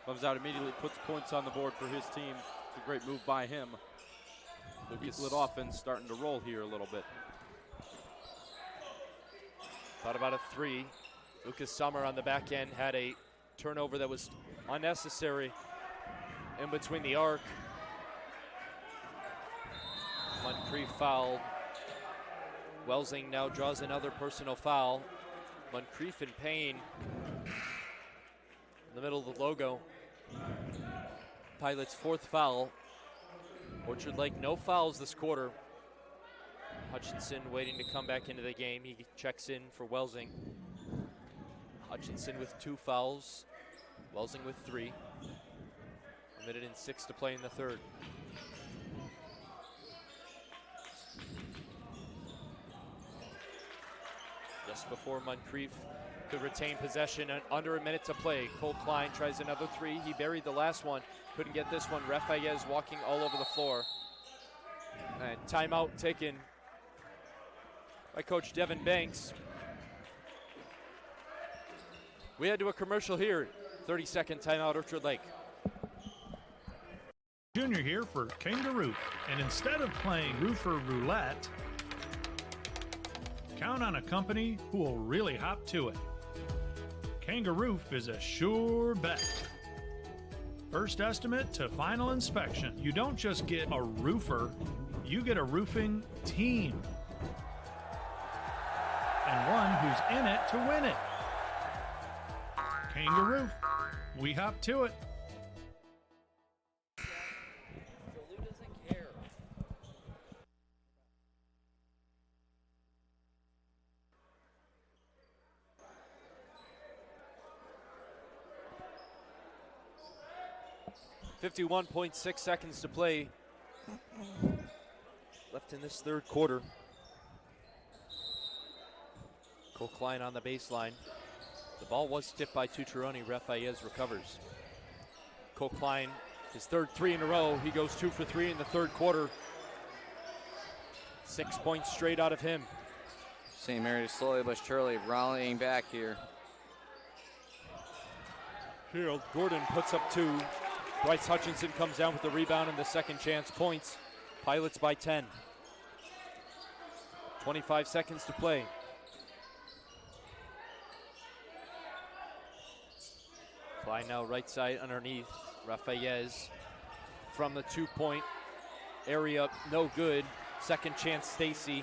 Comes out immediately, puts points on the board for his team. It's a great move by him. Eaglet offense starting to roll here a little bit. Thought about a three. Lucas Sommer on the back end had a turnover that was unnecessary in between the arc. Moncrief fouled. Welsing now draws another personal foul. Moncrief in pain in the middle of the logo. Pilots' 4th foul. Orchard Lake no fouls this quarter. Hutchinson waiting to come back into the game. He checks in for Welsing. Hutchinson with 2 fouls. Welsing with 3. 1:06 to play in the third. Just before Moncrief could retain possession, and under a minute to play. Cole Klein tries another 3. He buried the last one, couldn't get this one. Refayez walking all over the floor. And timeout taken by Coach Devin Banks. We head to a commercial here. 30-second timeout, Orchard Lake. Junior here for Kangaroo, and instead of playing roofer roulette, count on a company who will really hop to it. Kangaroo is a sure bet. First estimate to final inspection. You don't just get a roofer, you get a roofing team. And one who's in it to win it. Kangaroo, we hop to it. 51.6 seconds to play left in this third quarter. Cole Klein on the baseline. The ball was tipped by Tucheroni. Refayez recovers. Cole Klein, his third 3 in a row. He goes 2 for 3 in the third quarter. 6 points straight out of him. St. Mary's slowly but surely rallying back here. Harold Gordon puts up 2. Bryce Hutchinson comes down with the rebound and the second chance points. Pilots by 10. 25 seconds to play. Klein now right side underneath. Refayez from the 2-point area, no good. Second chance, Stacy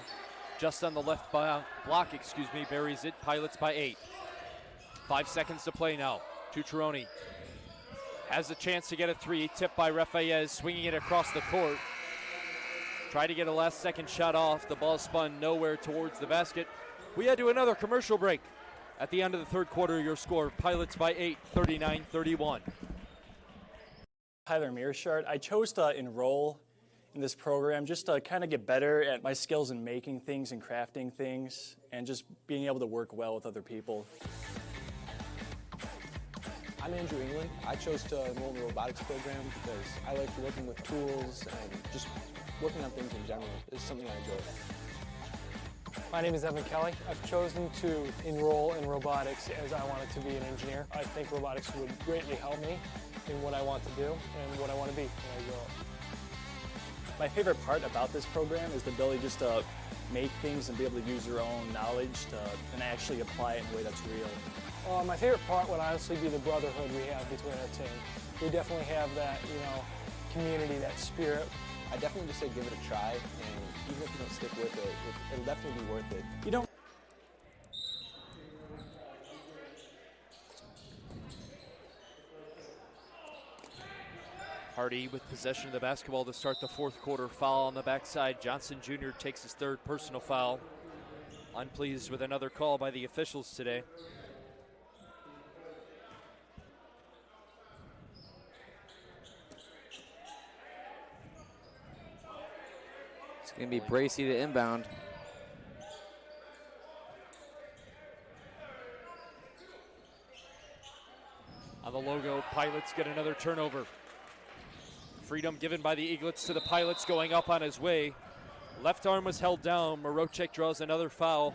just on the left block, buries it. Pilots by 8. 5 seconds to play now. Tucheroni has a chance to get a 3, tipped by Refayez, swinging it across the court. Try to get a last second shot off. The ball spun nowhere towards the basket. We head to another commercial break. At the end of the third quarter, your score, Pilots by 8, 39-31. Tyler Mearshart. I chose to enroll in this program just to kind of get better at my skills in making things and crafting things and just being able to work well with other people. I'm Andrew England. I chose to enroll in the robotics program because I like working with tools and just working on things in general. It's something I enjoy. My name is Evan Kelly. I've chosen to enroll in robotics as I wanted to be an engineer. I think robotics would greatly help me in what I want to do and what I want to be when I grow up. My favorite part about this program is the ability just to make things and be able to use your own knowledge and actually apply it in a way that's real. My favorite part would honestly be the brotherhood we have between our team. We definitely have that, community, that spirit. I definitely just say give it a try, and even if you don't stick with it, it'll definitely be worth it. You don't. Hardy with possession of the basketball to start the fourth quarter. Foul on the backside. Johnson Jr. takes his third personal foul. Unpleased with another call by the officials today. It's going to be Bracey to inbound. On the logo, Pilots get another turnover. Freedom given by the Eaglets to the Pilots, going up on his way. Left arm was held down. Morocek draws another foul.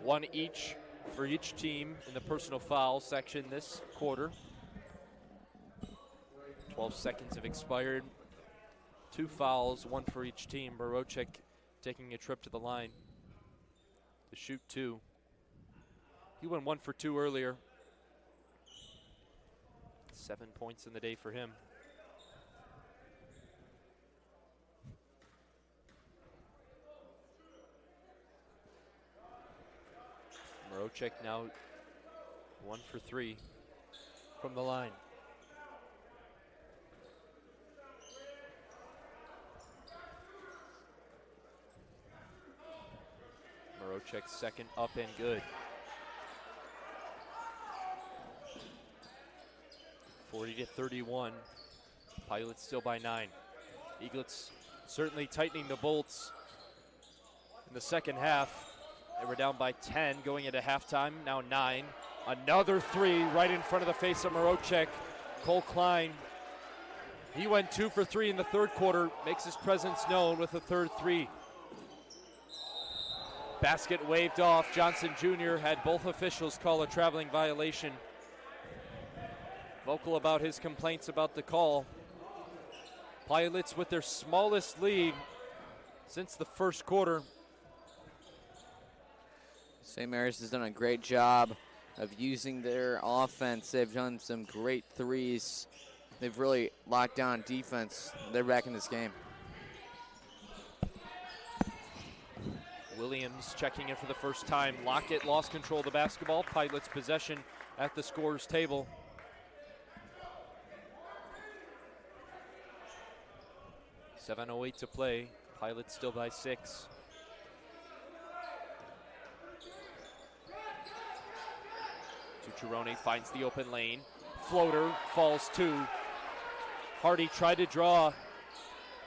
1 each for each team in the personal foul section this quarter. 12 seconds have expired. 2 fouls, 1 for each team. Morocek taking a trip to the line to shoot 2. He went 1 for 2 earlier. 7 points in the day for him. Marocek now 1 for 3 from the line. Marocek's second up and good. 40-31. Pilots still by 9. Eaglets certainly tightening the bolts in the second half. They were down by 10 going into halftime, now 9. Another 3 right in front of the face of Marocek. Cole Klein, he went 2 for 3 in the third quarter, makes his presence known with a third 3. Basket waved off. Johnson Jr. had both officials call a traveling violation. Vocal about his complaints about the call. Pilots with their smallest lead since the first quarter. St. Mary's has done a great job of using their offense. They've done some great threes. They've really locked down defense. They're back in this game. Williams checking in for the first time. Lockett lost control of the basketball. Pilots possession at the scorer's table. .708 to play. Pilots still by 6. Tucciarone finds the open lane. Floater falls 2. Hardy tried to draw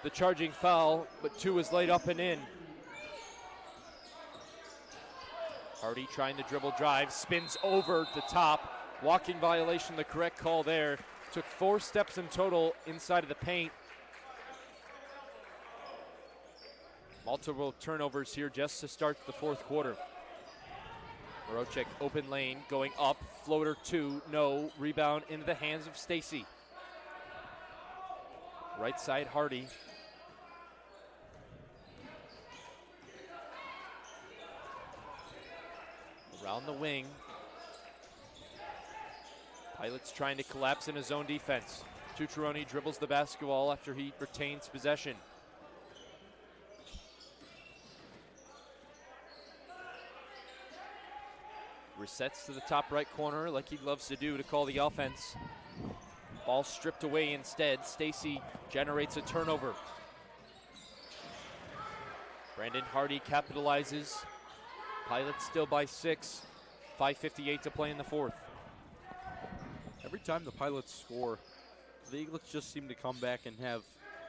the charging foul, but 2 was laid up and in. Hardy trying to dribble drive, spins over the top. Walking violation, the correct call there. Took 4 steps in total inside of the paint. Multiple turnovers here just to start the fourth quarter. Marocek open lane, going up, floater 2, no, rebound into the hands of Stacy. Right side Hardy. Around the wing. Pilots trying to collapse in his own defense. Tucciarone dribbles the basketball after he retains possession. Resets to the top right corner like he loves to do to call the offense. Ball stripped away instead. Stacy generates a turnover. Brandon Hardy capitalizes. Pilots still by 6. 5:58 to play in the fourth. Every time the Pilots score, the Eaglets just seem to come back and have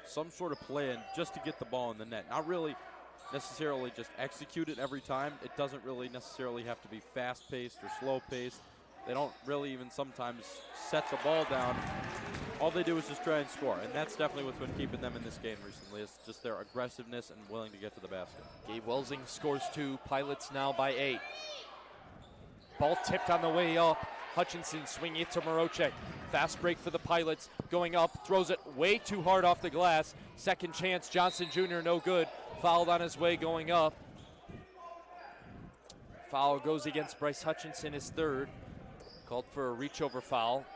some sort of plan just to get the ball in the net. Not really necessarily just execute it every time. It doesn't really necessarily have to be fast-paced or slow-paced. They don't really even sometimes set the ball down. All they do is just try and score, and that's definitely what's been keeping them in this game recently. It's just their aggressiveness and willing to get to the basket. Gabe Welsing scores 2. Pilots now by 8. Ball tipped on the way up. Hutchinson swinging it to Marocek. Fast break for the Pilots. Going up, throws it way too hard off the glass. Second chance, Johnson Jr. no good. Fouled on his way going up. Foul goes against Bryce Hutchinson, his third. Called for a reach over foul.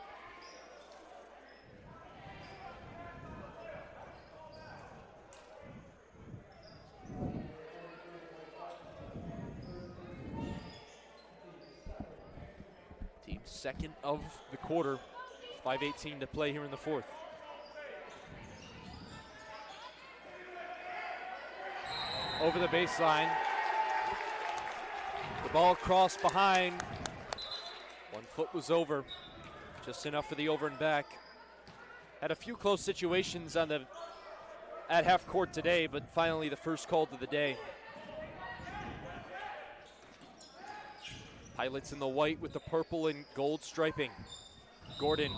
Team second of the quarter. 5:18 to play here in the fourth. Over the baseline. The ball crossed behind. 1 foot was over. Just enough for the over and back. Had a few close situations at half court today, but finally the first call of the day. Pilots in the white with the purple and gold striping. Gordon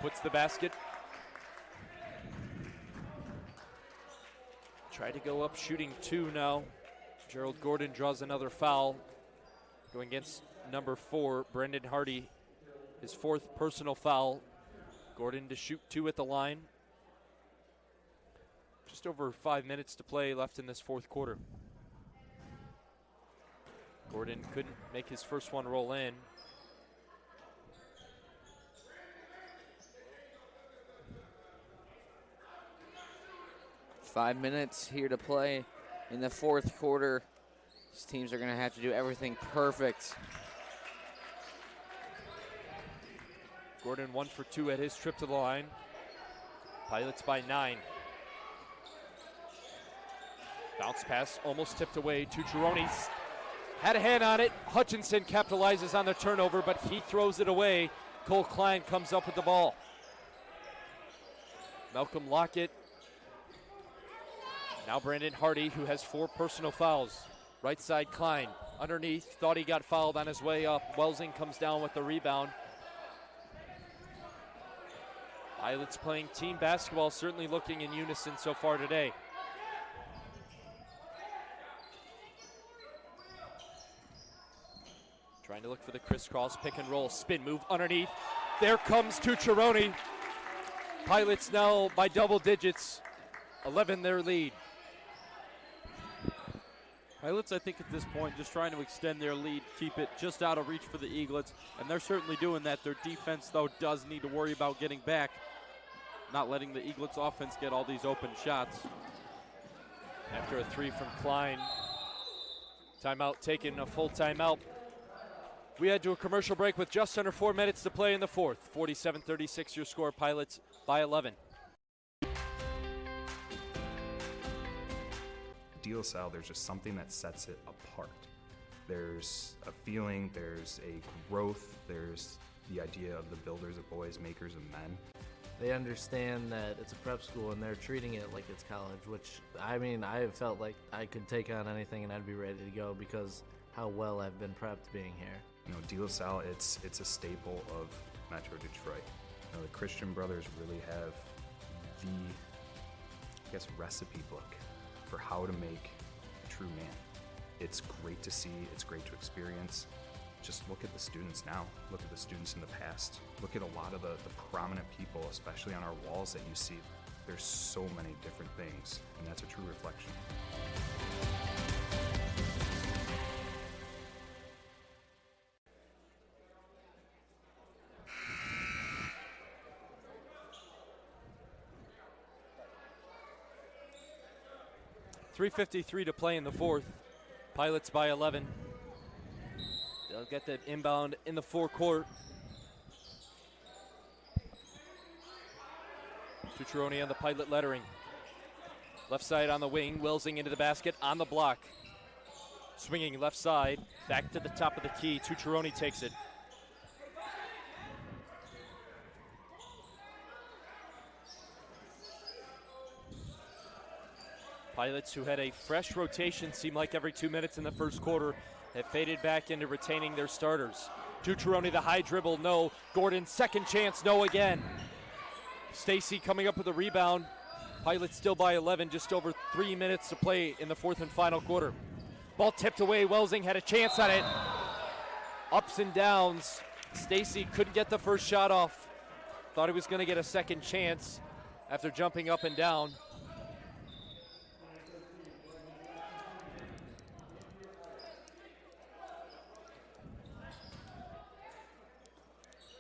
puts the basket. Try to go up shooting 2 now. Gerald Gordon draws another foul. Going against number 4, Brendan Hardy. His 4th personal foul. Gordon to shoot 2 at the line. Just over 5 minutes to play left in this fourth quarter. Gordon couldn't make his first one roll in. 5 minutes here to play in the fourth quarter. These teams are going to have to do everything perfect. Gordon 1 for 2 at his trip to the line. Pilots by 9. Bounce pass almost tipped away to Gironi's. Had a hand on it. Hutchinson capitalizes on the turnover, but he throws it away. Cole Klein comes up with the ball. Malcolm Lockett. Now Brandon Hardy, who has 4 personal fouls. Right side Klein. Underneath, thought he got fouled on his way up. Welsing comes down with the rebound. Pilots playing team basketball, certainly looking in unison so far today. Trying to look for the crisscross pick and roll, spin move underneath. There comes Tucciarone. Pilots now by double digits, 11 their lead. Pilots, I think at this point, just trying to extend their lead, keep it just out of reach for the Eaglets, and they're certainly doing that. Their defense, though, does need to worry about getting back, not letting the Eaglets offense get all these open shots. After a 3 from Klein, timeout taken, a full timeout. We head to a commercial break with just under 4 minutes to play in the fourth. 47-36 your score, Pilots by 11. De La Salle, there's just something that sets it apart. There's a feeling, there's a growth, there's the idea of the builders of boys, makers of men. They understand that it's a prep school and they're treating it like it's college, which, I mean, I have felt like I could take on anything and I'd be ready to go because how well I've been prepped being here. You know, De La Salle, it's a staple of Metro Detroit. You know, the Christian brothers really have the, I guess, recipe book for how to make a true man. It's great to see, it's great to experience. Just look at the students now, look at the students in the past, look at a lot of the prominent people, especially on our walls that you see. There's so many different things, and that's a true reflection. .353 to play in the fourth. Pilots by 11. They'll get that inbound in the forecourt. Tucciarone on the Pilot lettering. Left side on the wing, Welsing into the basket on the block. Swinging left side, back to the top of the key. Tucciarone takes it. Pilots, who had a fresh rotation, seemed like every 2 minutes in the first quarter, have faded back into retaining their starters. Tucciarone, the high dribble, no. Gordon, second chance, no again. Stacy coming up with a rebound. Pilots still by 11, just over 3 minutes to play in the fourth and final quarter. Ball tipped away, Welsing had a chance on it. Ups and downs. Stacy couldn't get the first shot off. Thought he was gonna get a second chance after jumping up and down.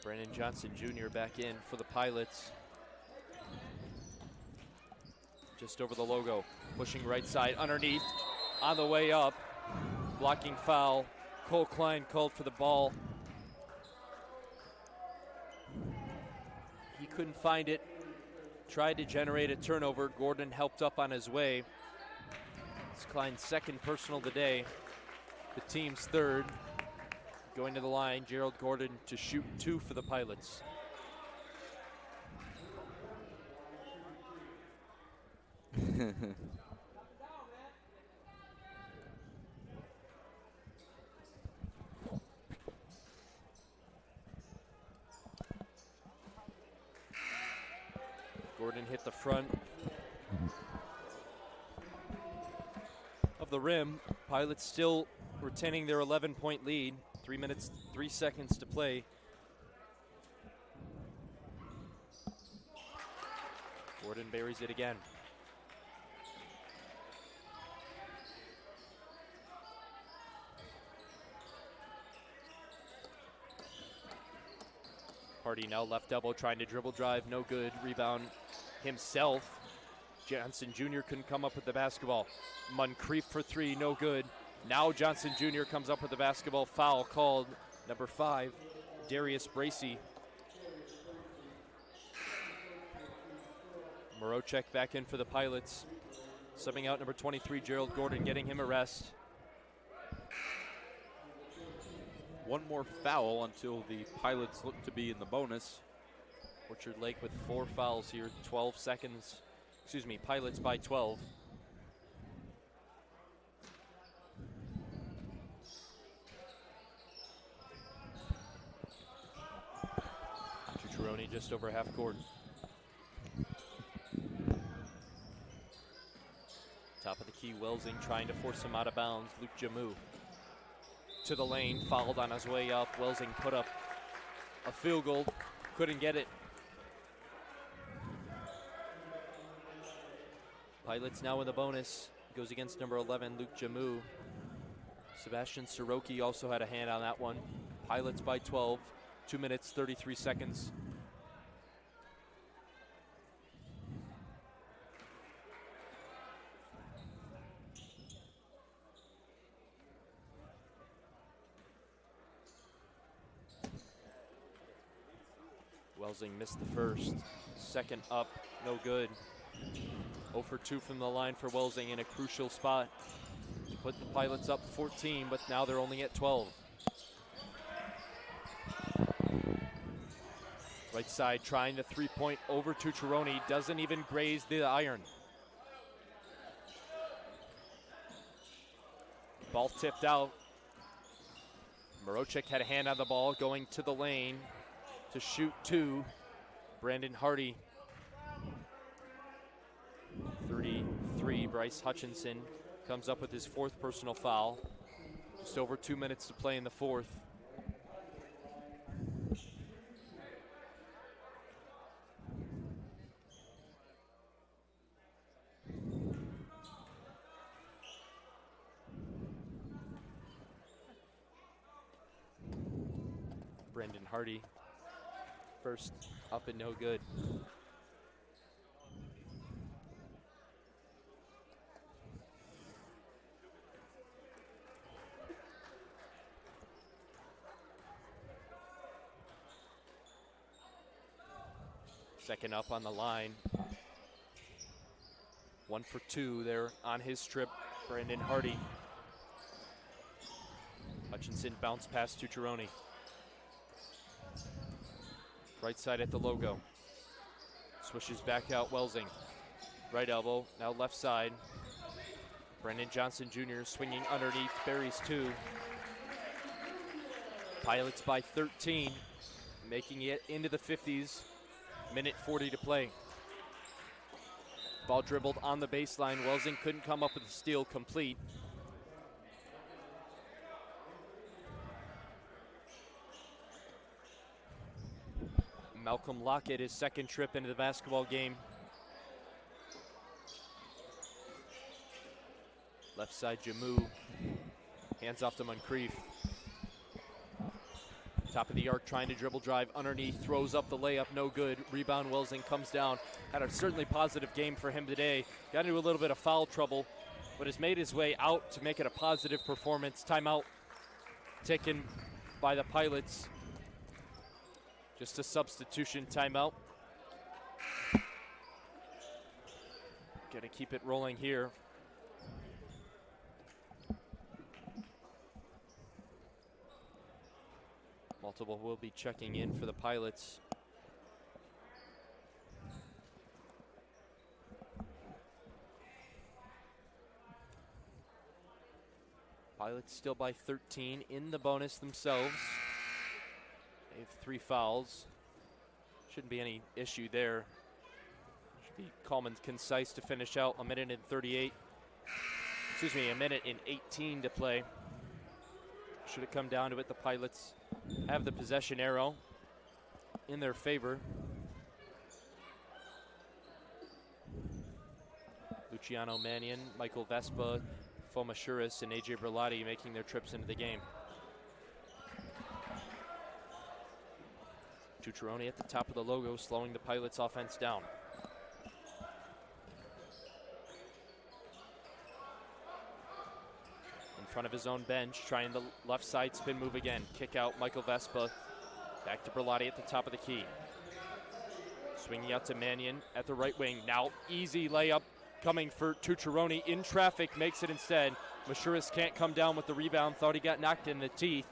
Brandon Johnson Jr. back in for the Pilots. Just over the logo, pushing right side underneath, on the way up, blocking foul. Cole Klein called for the ball. He couldn't find it, tried to generate a turnover. Gordon helped up on his way. It's Klein's second personal today, the team's third. Going to the line, Gerald Gordon to shoot 2 for the Pilots. Gordon hit the front of the rim. Pilots still retaining their 11-point lead. 3 minutes, 3 seconds to play. Gordon buries it again. Hardy now left elbow trying to dribble drive, no good. Rebound himself. Johnson Jr. couldn't come up with the basketball. Moncrief for three, no good. Now Johnson Jr. comes up with the basketball. Foul called. Number 5, Darius Bracey. Morocek back in for the Pilots. Subbing out number 23, Gerald Gordon, getting him a rest. One more foul until the Pilots look to be in the bonus. Orchard Lake with 4 fouls here, 12 seconds. Excuse me, Pilots by 12. Cucciaroni just over half court. Top of the key, Welsing trying to force him out of bounds. Luke Jamu to the lane, fouled on his way up. Welsing put up a field goal, couldn't get it. Pilots now in the bonus. Goes against number 11, Luke Jamu. Sebastian Soroki also had a hand on that one. Pilots by 12, 2 minutes, 33 seconds. Welsing missed the first. Second up, no good. 0 for 2 from the line for Welsing in a crucial spot to put the Pilots up 14, but now they're only at 12. Right side trying the three-point over to Cucciaroni, doesn't even graze the iron. Ball tipped out. Morocek had a hand on the ball, going to the lane to shoot 2. Brandon Hardy. 33, Bryce Hutchinson comes up with his 4th personal foul. Just over 2 minutes to play in the 4th. Brandon Hardy, first up and no good. Second up on the line. 1 for 2 there on his trip, Brandon Hardy. Hutchinson bounce pass to Cucciaroni. Right side at the logo. Swishes back out Welsing. Right elbow, now left side. Brendan Johnson Jr. swinging underneath, buries 2. Pilots by 13, making it into the 50s. Minute 40 to play. Ball dribbled on the baseline. Welsing couldn't come up with a steal complete. Malcolm Lockett, his 2nd trip into the basketball game. Left side, Jamu. Hands off to Moncrief. Top of the arc, trying to dribble drive underneath, throws up the layup, no good. Rebound, Welsing comes down. Had a certainly positive game for him today. Got into a little bit of foul trouble, but has made his way out to make it a positive performance. Timeout taken by the Pilots. Just a substitution timeout. Gonna keep it rolling here. Multiple will be checking in for the Pilots. Pilots still by 13 in the bonus themselves. They have 3 fouls. Shouldn't be any issue there. Should be calm and concise to finish out. A minute and 38. Excuse me, a minute and 18 to play. Should it come down to it, the Pilots have the possession arrow in their favor. Luciano Mannion, Michael Vespa, Foma Shuris, and AJ Berlotti making their trips into the game. Cucciaroni at the top of the logo, slowing the Pilots offense down. front of his own bench, trying the left side spin move again. Kick out Michael Vespa. Back to Berlotti at the top of the key. Swinging out to Mannion at the right wing. Now easy layup coming for Tucciaroni. In traffic, makes it instead. Mashuris can't come down with the rebound. Thought he got knocked in the teeth.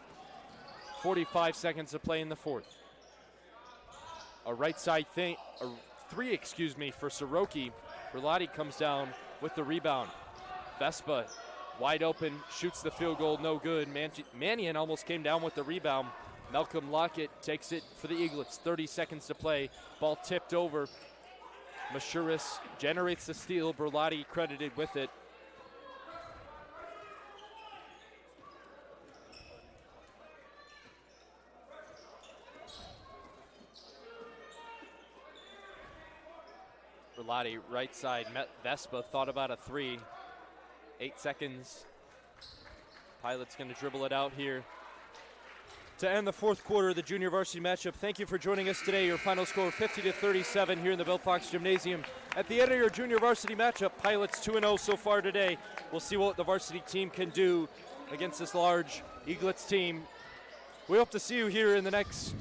45 seconds to play in the fourth. A right side three, for Soroki. Berlotti comes down with the rebound. Vespa wide open, shoots the field goal, no good. Mannion almost came down with the rebound. Malcolm Lockett takes it for the Eaglets. 30 seconds to play. Ball tipped over. Mashuris generates the steal. Berlotti credited with it. Berlotti, right side, met Vespa, thought about a three. 8 seconds. Pilot's going to dribble it out here to end the fourth quarter of the junior varsity matchup. Thank you for joining us today. Your final score 50-37 here in the Bill Fox Gymnasium. At the end of your junior varsity matchup, Pilots 2-0 so far today. We'll see what the varsity team can do against this large Eaglets team. We hope to see you here in the next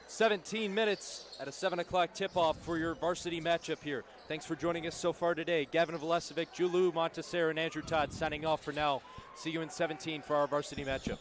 17 minutes at a 7 o'clock tip-off for your varsity matchup here. Thanks for joining us so far today. Gavin Velesevic, Julu Montesera, and Andrew Todd signing off for now. See you in 17 for our varsity matchup.